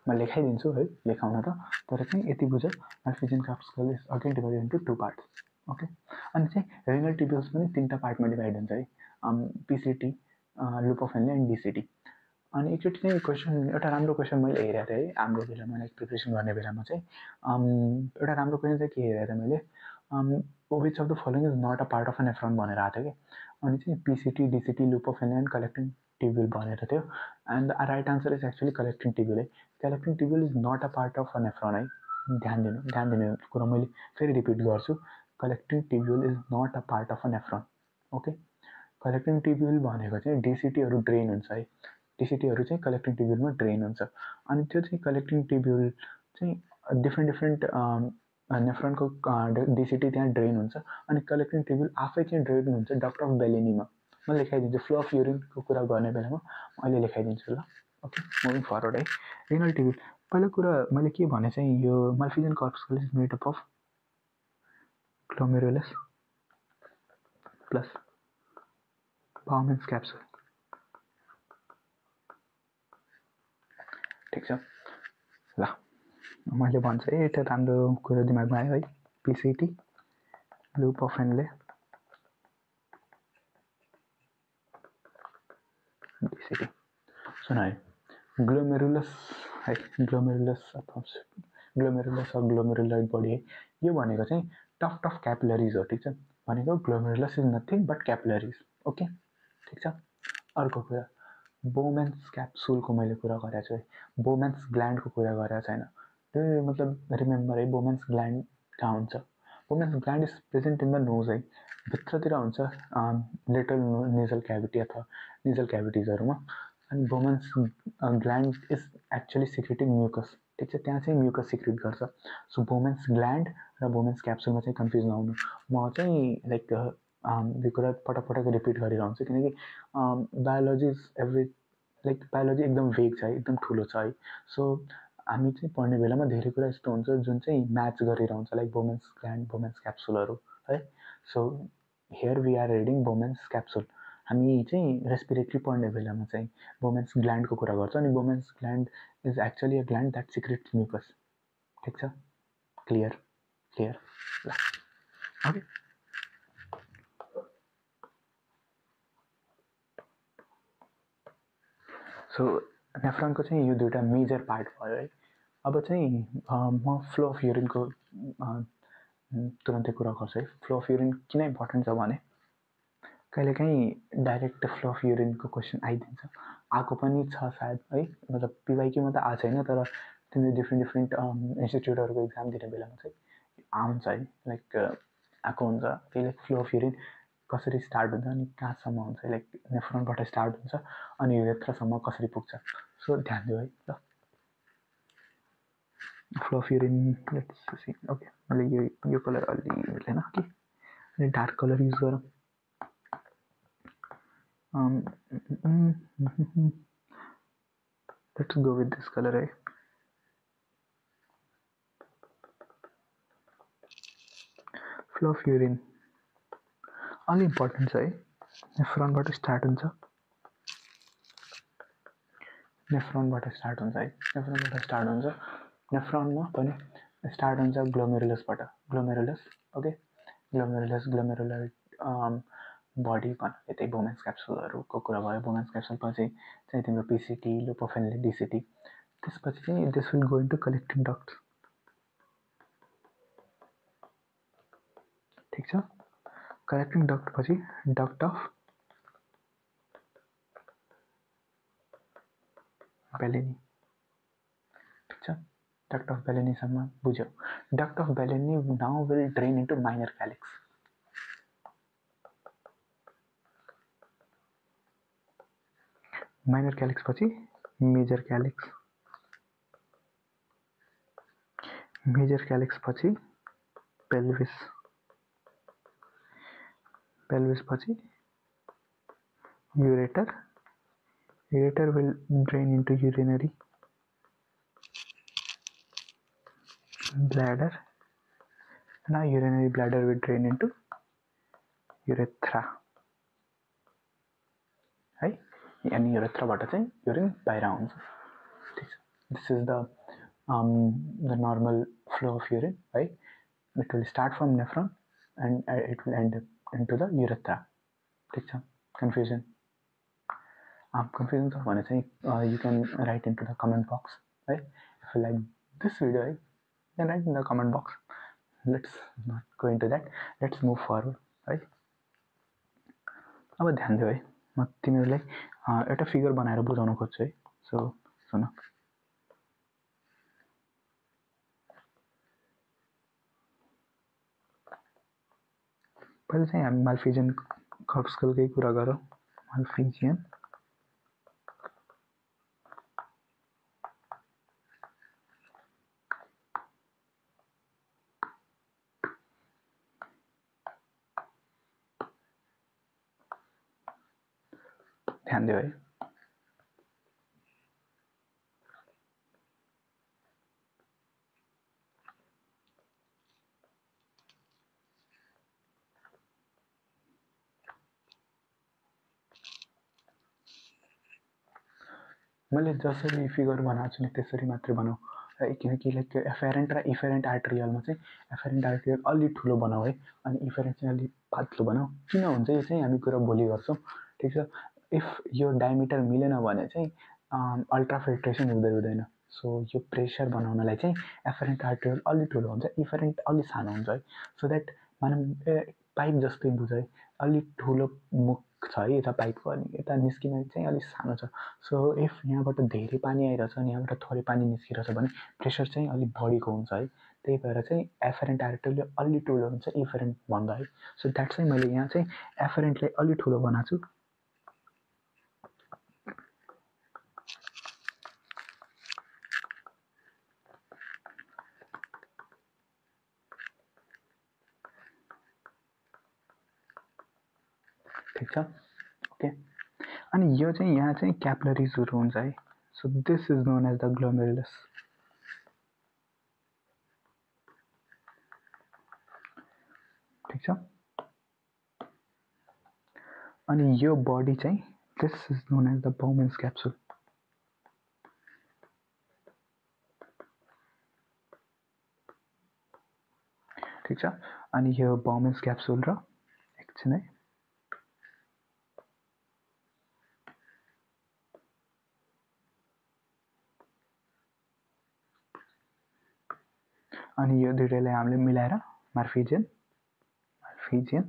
म लेखाइदिन्छु है, लेखाउन त, तर चाहिँ यति बुझ, Malpighian corpuscle is again divided into 2 parts. Okay, अनि चाहिँ रिनल ट्युब्युल्स पनि 3टा पार्टमा डिभाइड हुन्छ है, पिसिटी, लुप अफ हेनले एन्ड डिसिटी। अनि एकचोटि चाहिँ क्वेसन, एउटा राम्रो क्वेसन मैले हेरेको थिएँ है हाम्रो बेलामा, लाइक प्रिपरेसन गर्ने बेलामा चाहिँ एउटा राम्रो क्वेसन चाहिँ के हेरेको थिएँ मैले, which of the following is not a part of a nephron भनेर आएको थियो कि। अनि चाहिँ PCT, DCT, loop of Henle and collecting tubule भनेर थियो। And the right answer is actually collecting tubule है। Collecting tubule is not a part of a nephron है। ध्यान दिनु कुरा मैले फेरि रिपिट गर्छु, collecting tubule is not a part of a nephron. Okay, collecting tubule भनेको चाहिँ डिसिटीहरू ड्रेन हुन्छ है, डिसिटीहरू चाहिँ कलेक्टिङ ट्युब्युलमा ड्रेन हुन्छ। अनि त्यो चाहिँ कलेक्टिङ ट्युब्युल चाहिँ डिफ्रेन्ट नेफ्रोनको डिसिटी त्यहाँ ड्रेन हुन्छ। अनि कलेक्टिङ ट्युब्युल आफै चाहिँ ड्रेन हुन्छ डक्ट अफ बेलेनीमा। म लेखाइदिन्छु, फ्लो अफ युरिनको कुरा गर्ने बेलामा अहिले लेखाइदिन्छु ल। ओके, मुभिङ फरवर्ड है। रिनल ट्युब्युल, पहिलो कुरा मैले के भने चाहिँ यो Malpighian corpuscle is made up of glomerulus plus Bowman's capsule. ठिक छ ल, मैले भन्छु है, एउटा राम्रो कुरा दिमागमा आयो है। पिसिटी, लुप अफ हेनले, डिसिटी। सुन है, ग्लोमेरुलस है, ग्लोमेरुलस अथवा ग्लोमेरुलर बडी है, यो भनेको चाहिँ टफ क्यापिलरिज हो। ठिक छ, भनेको glomerulus is nothing but capillaries. Okay, ठिक छ। अर्को कुरा, बोमेन्स क्याप्सुलको मैले कुरा गरेको छु है, बोमेन्स ग्ल्यान्डको कुरा गरेको छैन। त्यो मतलब रिमेम्बर है, बोमेन्स ग्ल्यान्ड कहाँ हुन्छ? Bowman's gland is present in the nose है, भित्रतिर हुन्छ, लिटल नेजल क्याभिटी अथवा नेजल क्याभिटिजहरूमा। अनि Bowman's gland is actually secreting mucus. ठिक छ, त्यहाँ चाहिँ म्युकस सिक्रेट गर्छ। सो बोमेन्स ग्ल्यान्ड र बोमेन्स क्याप्सुलमा चाहिँ कन्फ्युज नहुनु। म चाहिँ लाइक यो कुरा पटक रिपिट गरिरहन्छु, किनकि बायोलोजी इज लाइक बायोलोजी एकदम भेग छ है, एकदम ठुलो छ है। सो हामी चाहिँ पढ्ने बेलामा धेरै कुरा यस्तो हुन्छ जुन चाहिँ म्याच गरिरहन्छ, लाइक बोमेन्स ग्ल्यान्ड, बोमेन्स क्याप्सुलहरू है। So here we are reading Bowman's capsule. हामी चाहिँ रेस्पिरेटरी पढ्ने बेलामा चाहिँ बोमेन्स ग्ल्यान्डको कुरा गर्छ, अनि Bowman's gland is actually a gland that secretes mucus. ठिक छ, क्लियर ल। ओके, सो नेफ्रोनको चाहिँ यो दुईवटा मेजर पार्ट भयो है। अब चाहिँ म फ्लो अफ युरिनको तुरन्तै कुरा गर्छु है। फ्लो अफ युरिन किन इम्पोर्टेन्ट छ भने कहिलेकाहीँ डाइरेक्ट फ्लो अफ युरिनको क्वेसन आइदिन्छ, आएको पनि छ सायद है, मतलब पिवाइक्यूमा त आएको छैन, तर तिमीले डिफ्रेन्ट इन्स्टिट्युटहरूको एक्जाम दिने बेलामा चाहिँ आउँछ है, लाइक आएको हुन्छ। त्यही लाइक फ्लो अफ युरिन कसरी स्टार्ट हुन्छ अनि कहाँसम्म हुन्छ, लाइक नेफ्रोनबाट स्टार्ट हुन्छ अनि युरेथ्रासम्म कसरी पुग्छ, सो ध्यान दियो है ल। Flow of urine let's see, okay मैले यो कलर अलि मिलेन कि, अनि डार्क कलर युज गरौँ। Let's go with this color है। फ्लो अफ युरिन अलि इम्पोर्टेन्ट छ है, नेफ्रोनबाट स्टार्ट हुन्छ, नेफ्रोनमा स्टार्ट हुन्छ, नेफ्रोनमा पनि स्टार्ट हुन्छ ग्लोमेरुलसबाट, ग्लोमेरुलस ओके, ग्लोमेरुलर बडी भन्नाले त्यही बोमेन्स क्याप्सुलहरूको कुरा भयो। बोमेन्स क्याप्सुलपछि चाहिँ तिम्रो पिसिटी, लुपोफेनले डिसिटी, त्यसपछि चाहिँ this will go into collecting duct, ठिक छ। कलेक्टिङ डक्ट पछि डक्ट अफ बेलेनी, ठिक छ। डक्ट अफ बेलेनीसम्म बुझ्यो। Duct of Bellini now will drain into minor calyx, minor calyx पछि मेजर क्यालिक्स, मेजर क्यालिक्स पछि पेल्भिस, पेल्भिस पछि ureter, ureter will drain into urinary bladder, now urinary bladder will drain into urethra है, अनि युरेथ्राबाट चाहिँ urine बाहिर आउँछ, ठिक छ। This is the normal flow of urine है, it will start from nephron and it will end into the urethra, ठिक छ। कन्फ्युजन छ भने चाहिँ you can write into the comment box है, if you like this video है, then write in the comment box. Let's not go into that. Let's move forward है। अब ध्यान दियो है, म तिमीहरूलाई एउटा फिगर बनाएर बुझाउन खोज्छु है। सो सुन, पहिले चाहिँ हामी माल्फिजियन कर्पस्कलकै कुरा गरौँ। माल्फिजियन ध्यान दियो है। मैले जसरी फिगर बनाएको छु नि त्यसरी मात्रै बनाऊ है, किनकि लाइक एफेरेन्ट र इफेरेन्ट आर्टेरियलमा चाहिँ एफेरेन्ट आर्टेरियल अलि ठुलो बनाऊ है, अनि इफेरेन्ट चाहिँ अलि पातलो बनाऊ। किन हुन्छ यो चाहिँ हामी कुरा भोलि गर्छौँ, ठिक छ। इफ यो डायमिटर मिलेन भने चाहिँ अल्ट्राफिल्ट्रेसन हुँदैन। सो यो प्रेसर बनाउनलाई चाहिँ एफेरेन्ट आर्टेरियल अलि ठुलो हुन्छ, इफेरेन्ट अलि सानो हुन्छ है, सो द्याट मानव पाइप जस्तै बुझ है, अलि ठुलो मुख छ है यता पाइपको, अनि यता निस्किने चाहिँ अलिक सानो छ। सो इफ यहाँबाट धेरै पानी आइरहेछ अनि यहाँबाट थोरै पानी निस्किरहेछ भने प्रेसर चाहिँ अलिक बढीको हुन्छ है, त्यही भएर चाहिँ एफेरेन्ट आर्टेरियल अलि ठुलो हुन्छ इफेरेन्ट भन्दा है। सो द्याट चाहिँ मैले यहाँ चाहिँ एफेरेन्टलाई अलि ठुलो बनाएको छु, ठिक छ ओके। अनि यो चाहिँ यहाँ चाहिँ क्यापिलरिजहरू हुन्छ है, so this is known as the glomerulus, ठिक छ। अनि यो बडी चाहिँ this is known as the Bowman's capsule, ठिक छ। अनि यो बोमेन्स क्याप्सुल र एकछिन है, अनि यो दुईटैलाई हामीले मिलाएर मार्फिजियन, मार्फिजियन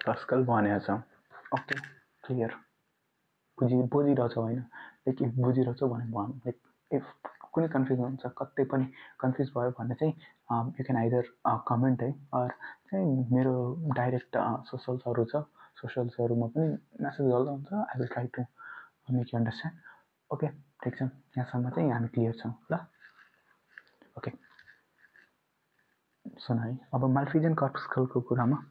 कॉर्पस्कल भनेको छ। ओके क्लियर बुझिरहेछौ होइन लाइक इफ बुझिरहेछौ भने भन लाइक इफ कुनै कन्फ्युजन हुन्छ कतै पनि कन्फ्युज भयो भने चाहिँ यु क्यान आइदर कमेन्ट है अर चाहिँ मेरो डाइरेक्ट सोसल्सहरू छ सोसल्सहरूमा पनि मेसेज गर्दा हुन्छ I will try to make you understand. Okay ठिक छ यहाँसम्म चाहिँ हामी क्लियर छौँ ल। ओके सुन है अब माल्फिजियन कॉर्पस्कलको कुरामा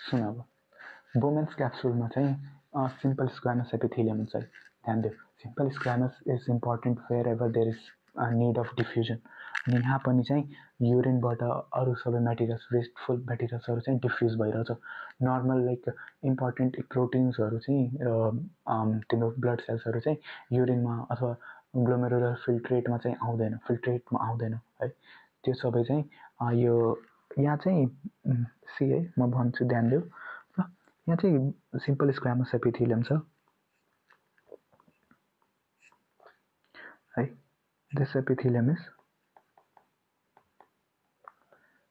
सुन अब बोमेन्स क्याप्सुलमा चाहिँ सिम्पल स्क्वामस एपिथेलियम हुन्छ है ध्यान दियो simple squamous is important wherever there is need of diffusion अनि यहाँ पनि चाहिँ युरिनबाट अरू सबै मेटेरियल्स वेस्टफुल मेटेरियल्सहरू चाहिँ डिफ्युज भइरहेछ नर्मल लाइक इम्पोर्टेन्ट प्रोटिन्सहरू चाहिँ तिम्रो ब्लड सेल्सहरू चाहिँ युरिनमा अथवा ग्लोमेरुलर फिल्ट्रेटमा आउँदैन है त्यो सबै चाहिँ यो यहाँ चाहिँ सी है म भन्छु ध्यान दियो ल यहाँ चाहिँ सिम्पल स्क्वामस एपिथेलियम छ है this epithelium is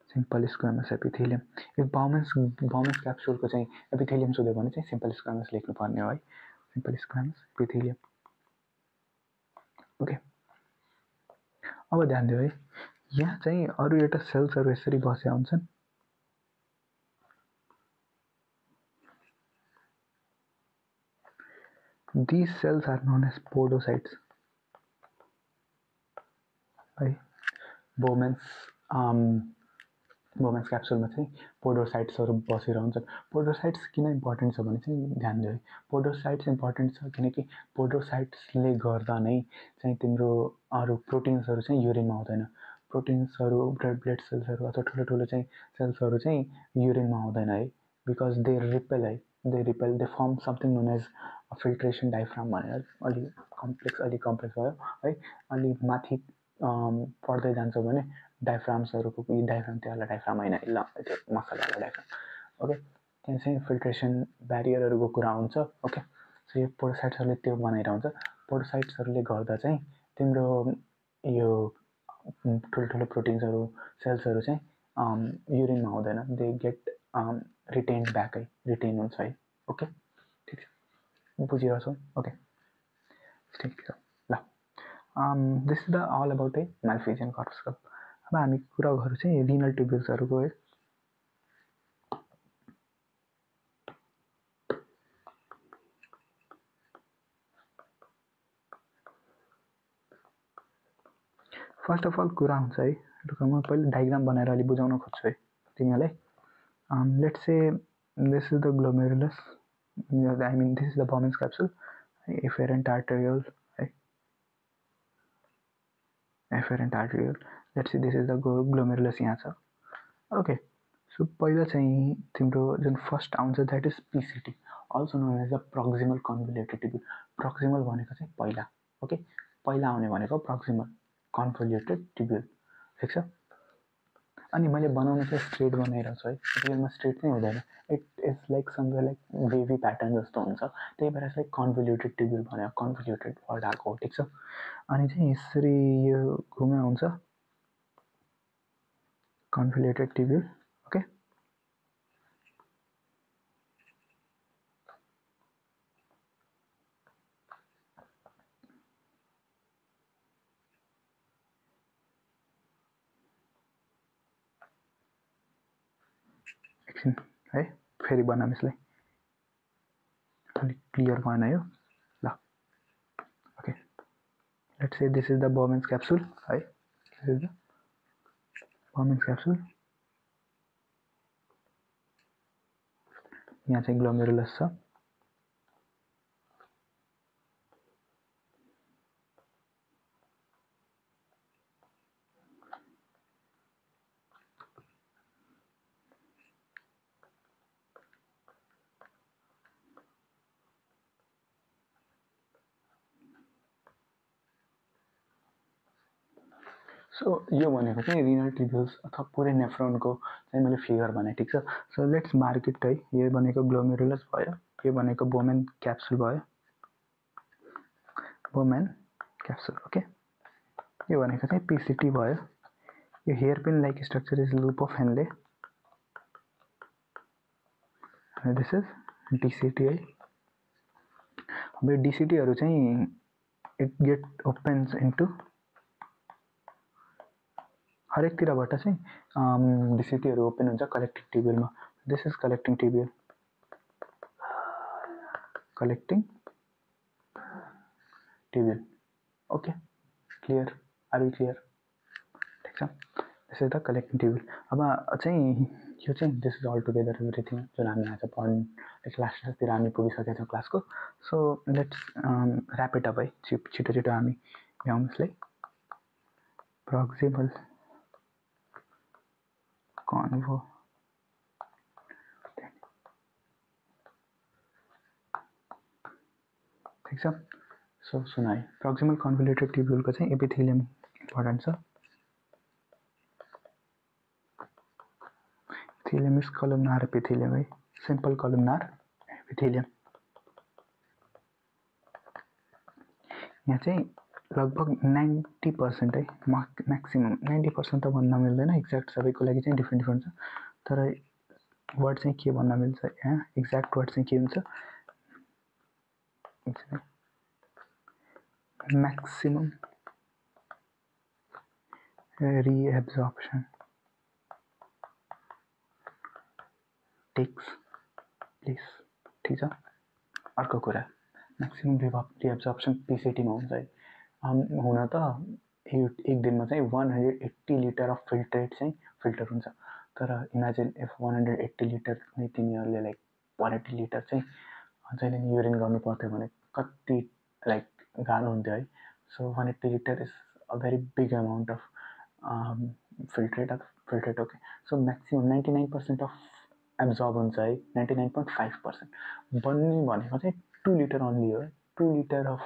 simple squamous epithelium यो बाउमेन्स क्याप्सुलको चाहिँ एपिथेलियम सोध्यो भने चाहिँ सिम्पल स्क्वामस लेख्नुपर्ने हो है सिम्पल स्क्वामस एपिथेलियम। ओके अब ध्यान दियो है यहाँ चाहिँ अरू एउटा सेल्सहरू यसरी बसेका हुन्छन् these cells are known as podocytes है बोमेन्स क्याप्सुलमा चाहिँ पोडोसाइट्सहरू बसेर हुन्छन्। पोडोसाइट्स किन इम्पोर्टेन्ट छ भने चाहिँ ध्यान दियो है पोडोसाइट्स इम्पोर्टेन्ट छ किनकि पोडोसाइट्सले गर्दा नै चाहिँ तिम्रो अरू प्रोटिन्सहरू चाहिँ युरिनमा आउँदैन प्रोटिन्सहरू ब्लड सेल्सहरू अथवा ठुलो ठुलो चाहिँ सेल्सहरू चाहिँ युरिनमा आउँदैन है because they repel they form something known as filtration diaphragm भनेर अलि कम्प्लेक्स भयो है अलि माथि पढ्दै जान्छौ भने डायफ्राम्सहरूको डायफ्राम त्योवाला डायफ्राम होइन ल त्यो मसलावाला डायफ्राम ओके त्यहाँ चाहिँ फिल्ट्रेसन ब्यारियरहरूको कुरा हुन्छ। ओके सो यो पोडोसाइट्सहरूले त्यो बनाएर हुन्छ पोडोसाइट्सहरूले गर्दा चाहिँ तिम्रो यो ठुल्ठुलो प्रोटिन्सहरू सेल्सहरू चाहिँ युरिनमा आउँदैन दे गेट रिटेन ब्याक है रिटेन हुन्छ है। ओके ठिक छ बुझिरहेछौ ओके ठिक छ ल this is the all about है माल्फिजियन कॉर्पस्कल। अब हामी कुरा गरौँ चाहिँ रिनल ट्युब्युल्सहरूको है फर्स्ट अफ अल कुरा हुन्छ है म पहिले डायग्राम बनाएर अलि बुझाउन खोज्छु है तिमीहरूलाई let's say this is the glomerulus I mean this is the Bowman's capsule efferent arteriole है efferent arteriole let's say this is the glomerulus यहाँ छ। ओके सो पहिला चाहिँ तिम्रो जुन फर्स्ट आउँछ that is PCT also known as the proximal convoluted tubule proximal भनेको चाहिँ पहिला ओके पहिला आउने भनेको प्रक्सिमल कन्भोल्युटेड ट्युब्युल ठिक छ। अनि मैले बनाउनु चाहिँ स्ट्रेट बनाइरहेको छु है रियलमा स्ट्रेट चाहिँ हुँदैन it is like somewhere like wavy pattern जस्तो हुन्छ त्यही भएर चाहिँ कन्भोल्युटेड ट्युब्युल भनेको कन्भोल्युटेड वर्ड आएको हो ठिक छ। अनि चाहिँ यसरी यो घुमे हुन्छ कन्भोल्युटेड ट्युब्युल ओके एकछिन है फेरि बनाऊँ यसलाई अलिक क्लियर भएन यो ल okay let's say this is the Bowman's capsule है this is the Bowman's capsule यहाँ चाहिँ ग्लोमेरुलस छ सो यो भनेको चाहिँ रिनल ट्युब्युल्स अथवा पुरै नेफ्रोनको चाहिँ मैले फिगर भने ठिक छ। सो लेट्स मार्क इट है यो भनेको ग्लोमेरुलस भयो यो भनेको बोमेन क्याप्सुल भयो बोमेन क्याप्सुल ओके यो भनेको चाहिँ पिसिटी भयो यो hairpin like structure is loop of Henle and this is DCT है। अब यो DCTहरु चाहिँ it get opens into हरेकतिरबाट चाहिँ DCTहरु ओपन हुन्छ कलेक्टिङ ट्युब्युलमा। This is collecting tubule, collecting tubule। okay, clear, are you clear? ठीक छ, this is the collecting tubule। अब चाहिँ यो चाहिँ this is all together everything जुन हामी आज पढ्न क्लासतिर हामी पुगिसकेका छौं क्लासको। So let's rap it up है, छिटो छिटो हामी भ्याउँ यसलाई। proximal convo ठीक छ। सो सुन है, proximal convoluted tubule को चाहिँ एपिथेलियम इम्पोर्टेन्ट छ। epithelium is columnar epithelium है, simple columnar epithelium। यहाँ चाहिँ लगभग 90% है, म्याक्सिमम 90% त भन्न मिल्दैन, एक्ज्याक्ट सबैको लागि चाहिँ डिफरेन्ट डिफरेन्ट छ, तर वर्ड चाहिँ के भन्न मिल्छ यहाँ, एक्ज्याक्ट वर्ड चाहिँ के हुन्छ, म्याक्सिमम reabsorption takes place। ठीक छ। अर्को कुरा म्याक्सिमम रिएब्जर्प्सन पीसीटी मा हुन्छ है। हुन त एक दिनमा चाहिँ 180 लिटर अफ फिल्ट्रेट चाहिँ फिल्टर हुन्छ, तर इमेजिन इफ 180 लिटर नै तिमीहरुले लाइक 180 लिटर चाहिँ जहिले नि युरिन गर्नु पर्थ्यो भने कति लाइक गाह्रो हुन्थ्यो है। So 180 litre is a very big amount of filtrate okay. So maximum 99% of absorb हुन्छ है, 99.5% बन्ने भनेको चाहिँ 2 लिटर ओन्ली हो। 2 लिटर अफ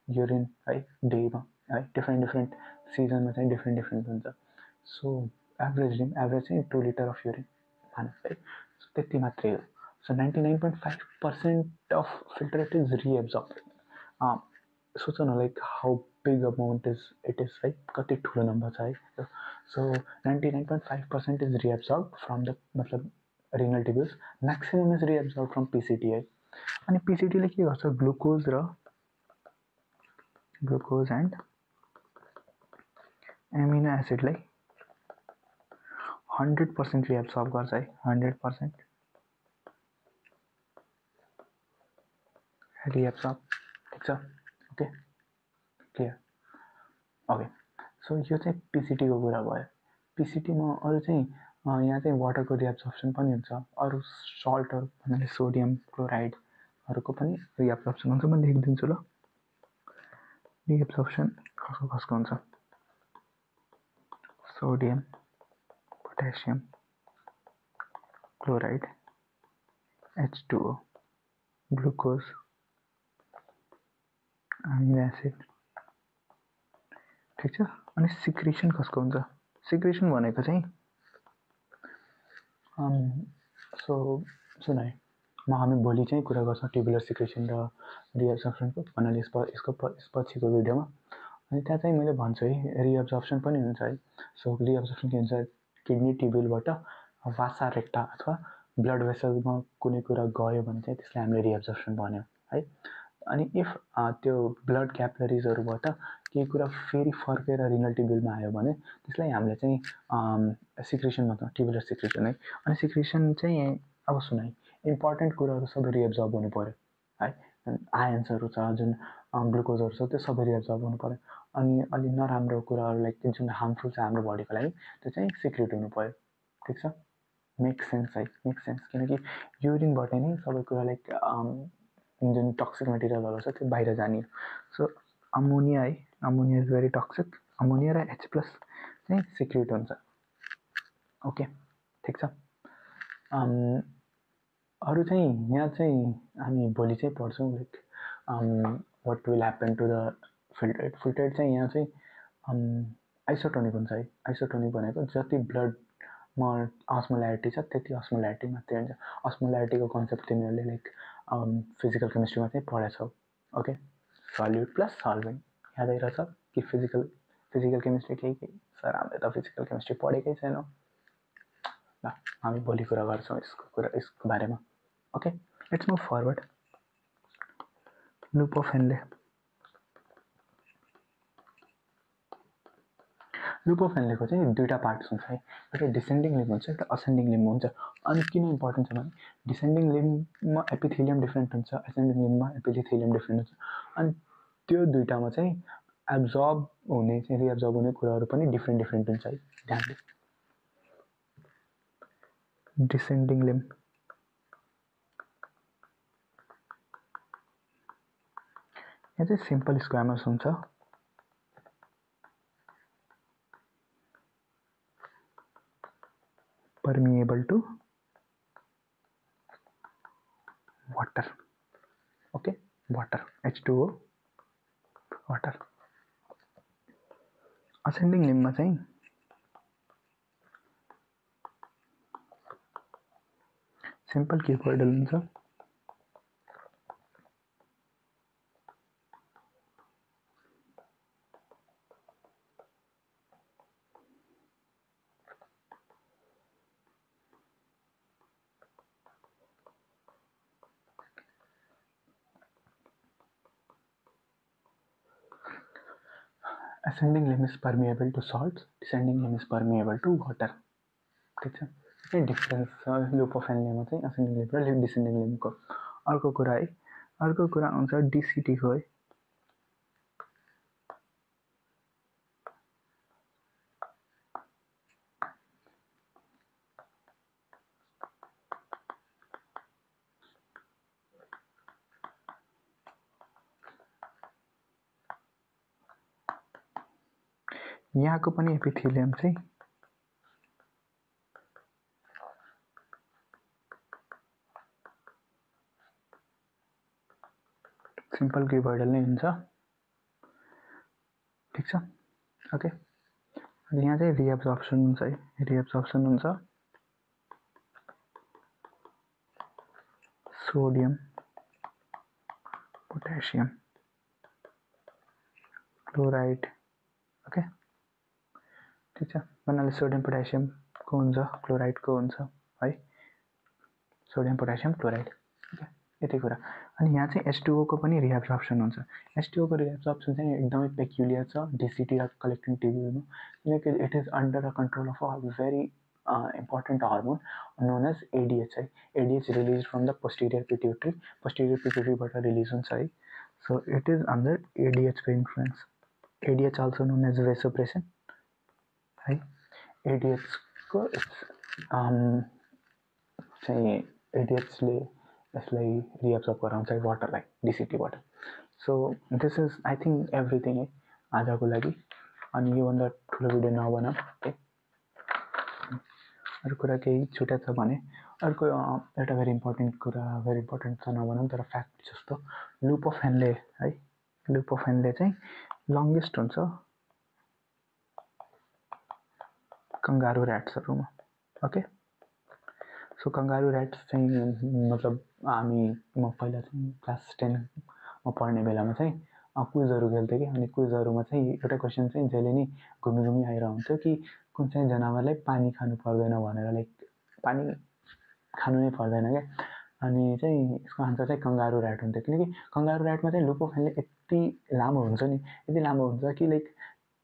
युरिन है डेमा है, डिफरेन्ट सिजनमा चाहिँ डिफरेन्ट हुन्छ। सो एभरेज चाहिँ 2 लिटर अफ युरिन मानौँ है, सो त्यति मात्रै हो। So 99.5% of filtrate is reabsorb. सोच न like how big amount it is है, कति ठुलो नम्बर छ है। So 99.5% is reabsorb from the मतलब renal tubules, maximum is reabsorbed from PCT है। अनि PCT ले के गर्छ, ग्लुकोज एन्ड एमिनो एसिडलाई 100% रिएब्सर्ब गर्छ है, 100% रिएब्सर्ब। ठीक छ, ओके क्लियर। ओके, सो यो चाहिँ PCT को कुरा भयो। PCT मा अरु चाहिँ यहाँ चाहिँ वाटरको रिएब्सर्प्सन पनि हुन्छ, अरु सल्टहरु भन्नाले सोडियम क्लोराइड हरुको पनि रिएब्सर्प्सन हुन्छ। म लेखिदिन्छु ल, रिएब्सर्प्सन कसको हुन्छ, sodium potassium chloride H2O glucose amino acid. ठीक छ। अनि सिक्रेसन कसको हुन्छ, सिक्रेसन भनेको चाहिँ सो सुन है, हामी भोलि चाहिँ कुरा गर्छौं ट्युबुलर सिक्रेसन र रिएब्सर्प्सनको भन्नाले यसको पछिको भिडियोमा। अनि त्यहाँ चाहिँ मैले भन्छु है रिएब्सर्प्सन पनि हुन्छ है। सो रिएब्सर्प्सन के हुन्छ, किडनी ट्युबुलबाट वासा रेक्टा अथवा ब्लड भेसलमा कुनै कुरा गयो भने चाहिँ त्यसलाई हामीले रिएब्सर्प्सन भन्यौं है। अनि इफ त्यो ब्लड क्यापिलरिजहरुबाट केही कुरा फेरि फर्केर रिनल ट्युबुलमा आयो भने त्यसलाई हामीले चाहिँ सिक्रेसन भन्छौं, ट्युबुलर सिक्रेसन है। अनि सिक्रेसन चाहिँ अब सुन है, इम्पोर्टेन्ट कुराहरु सबै रिएब्सर्ब हुनु पर्यो है। आयन्सहरु छ, जुन ग्लुकोजहरु छ, त्यो सबै रिएब्सर्ब हुनु पर्यो। अनि अलि नराम्रो कुराहरु लाइक जुन हार्मफुल छ हाम्रो बडीको लागि त्यो चाहिँ सिक्रेट हुनु पर्यो। ठीक छ, मेक सेन्स है, मेक सेन्स। किनकि युरिनबाट नै सबै कुरा लाइक जुन टक्सिक मटेरियलहरु छ त्यो बाहिर जाने। सो अमोनिया है, ammonia is very toxic. Ammonia र H+ चाहिँ सिक्रेट हुन्छ। ओके, ठीक छ। अरु चाहिँ यहाँ चाहिँ हामी भोलि चाहिँ पढ्छौं like what will happen to the filtrate. Filtrate चाहिँ यहाँ चाहिँ आइसोटोनिक हुन्छ है। आइसोटोनिक भनेको जति ब्लडमा अस्मोलारिटी छ त्यति अस्मोलारिटी मात्रै हुन्छ। अस्मोलारिटीको कन्सेप्ट तिमीहरुले लाइक फिजिकल केमिस्ट्रीमा चाहिँ पढेछौ। ओके, सल्युट प्लस सल्भेन्ट यादै रहेछ कि फिजिकल केमिस्ट्री के सर हामीले त फिजिकल केमिस्ट्री पढेकै छैनौँ। ल हामी भोलि कुरा गर्छौँ यसको बारेमा। Okay, let's move forward. Loop of Henle. Loop of हेनलेको चाहिँ दुईवटा पार्ट्स हुन्छ है, एउटा डिसेन्डिङ लिम्ब हुन्छ, एउटा असेन्डिङ लिम्ब हुन्छ। अनि किन इम्पोर्टेन्ट छ भने डिसेन्डिङ लिम्बमा एपिथेलियम डिफ्रेन्ट हुन्छ, असेन्डिङ लिम्बमा एपिथेलियम डिफ्रेन्ट हुन्छ। अनि त्यो दुईटामा चाहिँ एब्जर्ब हुने चाहिँ रिएब्जर्ब हुने कुराहरू पनि डिफ्रेन्ट डिफ्रेन्ट हुन्छ है, ध्यान दिनु। डिसेन्डिङ लिम्ब यहाँ चाहिँ सिम्पल स्क्वामस हुन्छ, permeable to water. Okay, water, H2O, water. Ascending limb मा चाहिँ सिम्पल क्युबोइडल हुन्छ, ascending limb is permeable to salts, descending limb is permeable to water. ठीक छ, के डिफरेन्स छ लुप अफ हेनलेमा चाहिँ असेन्डिङ लिम्ब र डिसेन्डिङ लिम्बको। अर्को कुरा आउँछ डिसिटी को है। यहाँको पनि एपिथेलियम चाहिँ सिम्पल क्युबोइडल नै हुन्छ, ठीक छ। ओके, अनि यहाँ चाहिँ रिएब्जर्प्सन हुन्छ है, रिएब्जर्प्सन हुन्छ सोडियम पोटेसियम क्लोराइड। ओके, ठीक छ, भन्नाले सोडियम पोटेसियम को हुन्छ, क्लोराइड को हुन्छ है, सोडियम पोटेसियम क्लोराइड। ओके, यति कुरा। अनि यहाँ चाहिँ H2O को पनि रिएब्जर्प्सन हुन्छ। H2O को रिएब्जर्प्सन चाहिँ एकदमै पेक्युलियर छ डिसिटी र कलेक्टिङ टिब्युलमा, किनकि it is under the control of a very important hormone known as ADH है। ADH released from the posterior pituitary बाट release हुन्छ है। So it is under ADH को influence। ADH also known as vasopressin है। ADH को चाहिँ ADH ले यसलाई रिएब्जर्ब गराउँछ है वाटरलाई, डिसिटी बाट। So this is I think everything है आजको लागि। अनि योभन्दा ठुलो भिडियो नबनाऊ है। अर्को कुरा केही छुट्या छ भने अर्को एउटा भेरी इम्पोर्टेन्ट छ नभनौँ तर फ्याक्ट जस्तो, लुप अफ हेनले है। लुप अफ हेनले चाहिँ लङ्गेस्ट हुन्छ कंगारू ऱ्याट्सहरुमा। ओके, सो कंगारू ऱ्याट्स चाहिँ मतलब म पहिला चाहिँ क्लास 10 मा पढ्ने बेलामा चाहिँ क्विजहरु खेल्थे कि। अनि क्विजहरुमा चाहिँ एउटा क्वेशन चाहिँ जहिले नि घुमी आइरहन्थ्यो कि कुन चाहिँ जनावरलाई पानी खानु पर्दैन भनेर, लाइक पानी खानु नै पर्दैन के। अनि चाहिँ यसको आन्सर चाहिँ कंगारू ऱ्याट हुन्थ्यो, किनकि कंगारू ऱ्याटमा चाहिँ लुप अफ हेनले यति लामो हुन्छ नि, यति लामो हुन्छ कि लाइक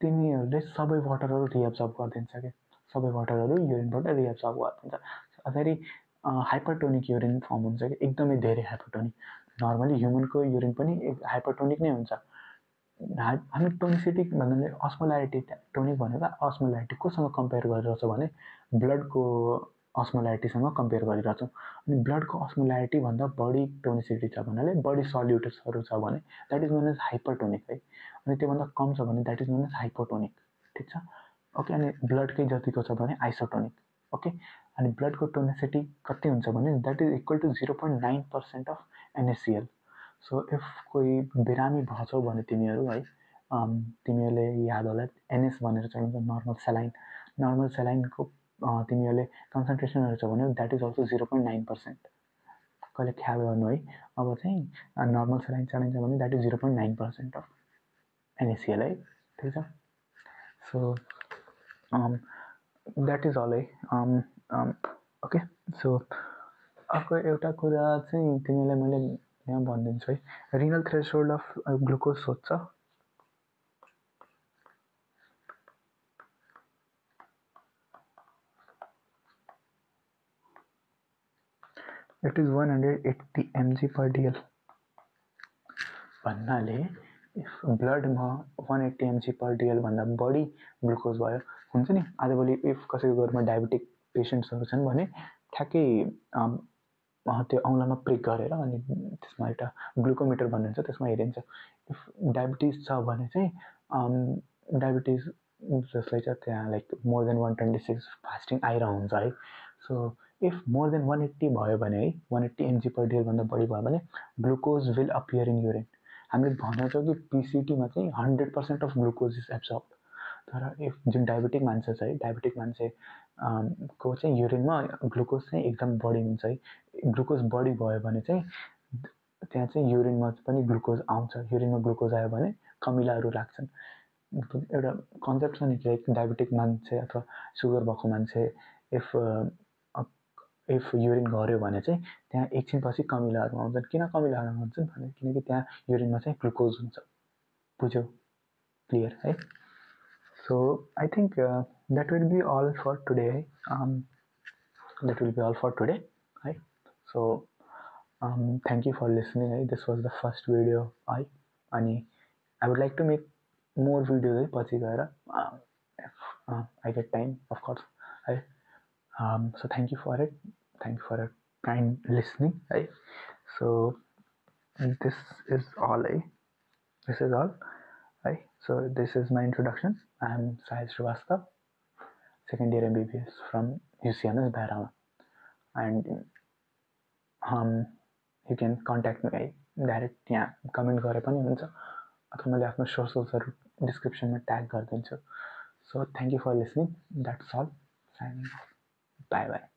तिनीहरूले सबै वाटरहरु रिएब्जर्ब गरिदिन्छ के, सबै वाटरहरु युरिनबाट रिएब्जर्ब गरिदिन्छ। फेरि हाइपरटोनिक युरिन फर्म हुन्छ कि, एकदमै धेरै हाइपरटोनिक। नर्मली ह्युमनको युरिन पनि हाइपरटोनिक नै हुन्छ। हामी टोनिसिटी भन्नाले अस्मोलारिटी, टोनिक भनेको अस्मोलारिटी कोसँग कम्पेयर गरिरहेछौँ भने ब्लडको अस्मोलारिटीसँग कम्पेयर गरिरहेछौँ। अनि ब्लडको अस्मोलारिटी भन्दा बढी टोनिसिटी छ भन्नाले बढी सल्युट्सहरु छ भने that is known as hypertonic है। अनि त्योभन्दा कम छ भने that is known as hypotonic, ठीक छ। ओके, अनि ब्लडकै जतिको छ भने आइसोटोनिक। ओके, अनि ब्लडको टोनिसिटी कति हुन्छ भने that is equal to 0.9% of NaCl। So if कोही बिरामी भछौ भने तिमीहरू है, तिमीहरूले याद होला NS भनेर चाहिन्छ नर्मल सेलाइनको तिमीहरूले कन्सन्ट्रेसनहरु छ भने दैट इज अल्सो 0.9%। कहिले ख्याल गर्नु है। अब चाहिँ नर्मल सेलाइन चाहिन्छ भने दैट इज 0.9% अफ NaCl है, ठीक छ। सो द्याट इज अल है ओके सो अर्को एउटा कुरा चाहिँ तिमीलाई मैले यहाँ भनिदिन्छु है रिनल थ्रेसहोल्ड अफ ग्लुकोज सोध्छ it is 180 mg per dl भन्नाले इफ ब्लडमा 180 mg per dl भन्दा बढी ग्लुकोज भयो हुन्छ नि आजभोलि इफ कसैको घरमा डायबिटिक पेसेन्ट्सहरू छन् भने ठ्याक्कै त्यो औँलामा प्रिक गरेर अनि त्यसमा एउटा ग्लुकोमिटर भन्ने हुन्छ त्यसमा हेरिन्छ इफ डायबिटिज छ भने चाहिँ डायबिटिज जसलाई चाहिँ त्यहाँ लाइक मोर देन 126 फास्टिङ आइरहेको हुन्छ है सो इफ मोर देन 180 भयो भने है 180 mg per dl भन्दा बढी भयो भने glucose will appear in urine हामीले भन्छौँ कि पिसिटीमा चाहिँ 100% अफ ग्लुकोज इज एब्जर्ब तर इफ जुन डायबिटिक मान्छे छ है डायबिटिक मान्छे को चाहिँ युरिनमा ग्लुकोज चाहिँ एकदम बढी हुन्छ है ग्लुकोज बढी भयो भने चाहिँ त्यहाँ चाहिँ युरिनमा पनि ग्लुकोज आउँछ युरिनमा ग्लुकोज आयो भने कमिलाहरू लाग्छन् एउटा कन्सेप्ट छ नि लाइक डायबिटिक मान्छे अथवा सुगर भएको मान्छे इफ युरिन गर्यो भने चाहिँ त्यहाँ एकछिनपछि कमिलाहरू आउँछन् किन कमिलाहरू आउँछन् भने किनकि त्यहाँ युरिनमा चाहिँ ग्लुकोज हुन्छ बुझ्यौ क्लियर है so I think that will be all for today है that will be all for today है so thank you for listening है this was the first video है अनि I would like to make more videos है पछि गएर I get time of course है so thank you for it thank you for your kind listening right so this is all this is all right so this is my introduction I am Sahil Srivastav second year MBBS from UCMS Bhairava and you can contact me direct यहाँ comment गरे पनि हुन्छ अथवा मैले आफ्नो सोशल्सहरु डिस्क्रिप्सनमा tag गरिदिन्छु so thank you for listening that's all signing off bye bye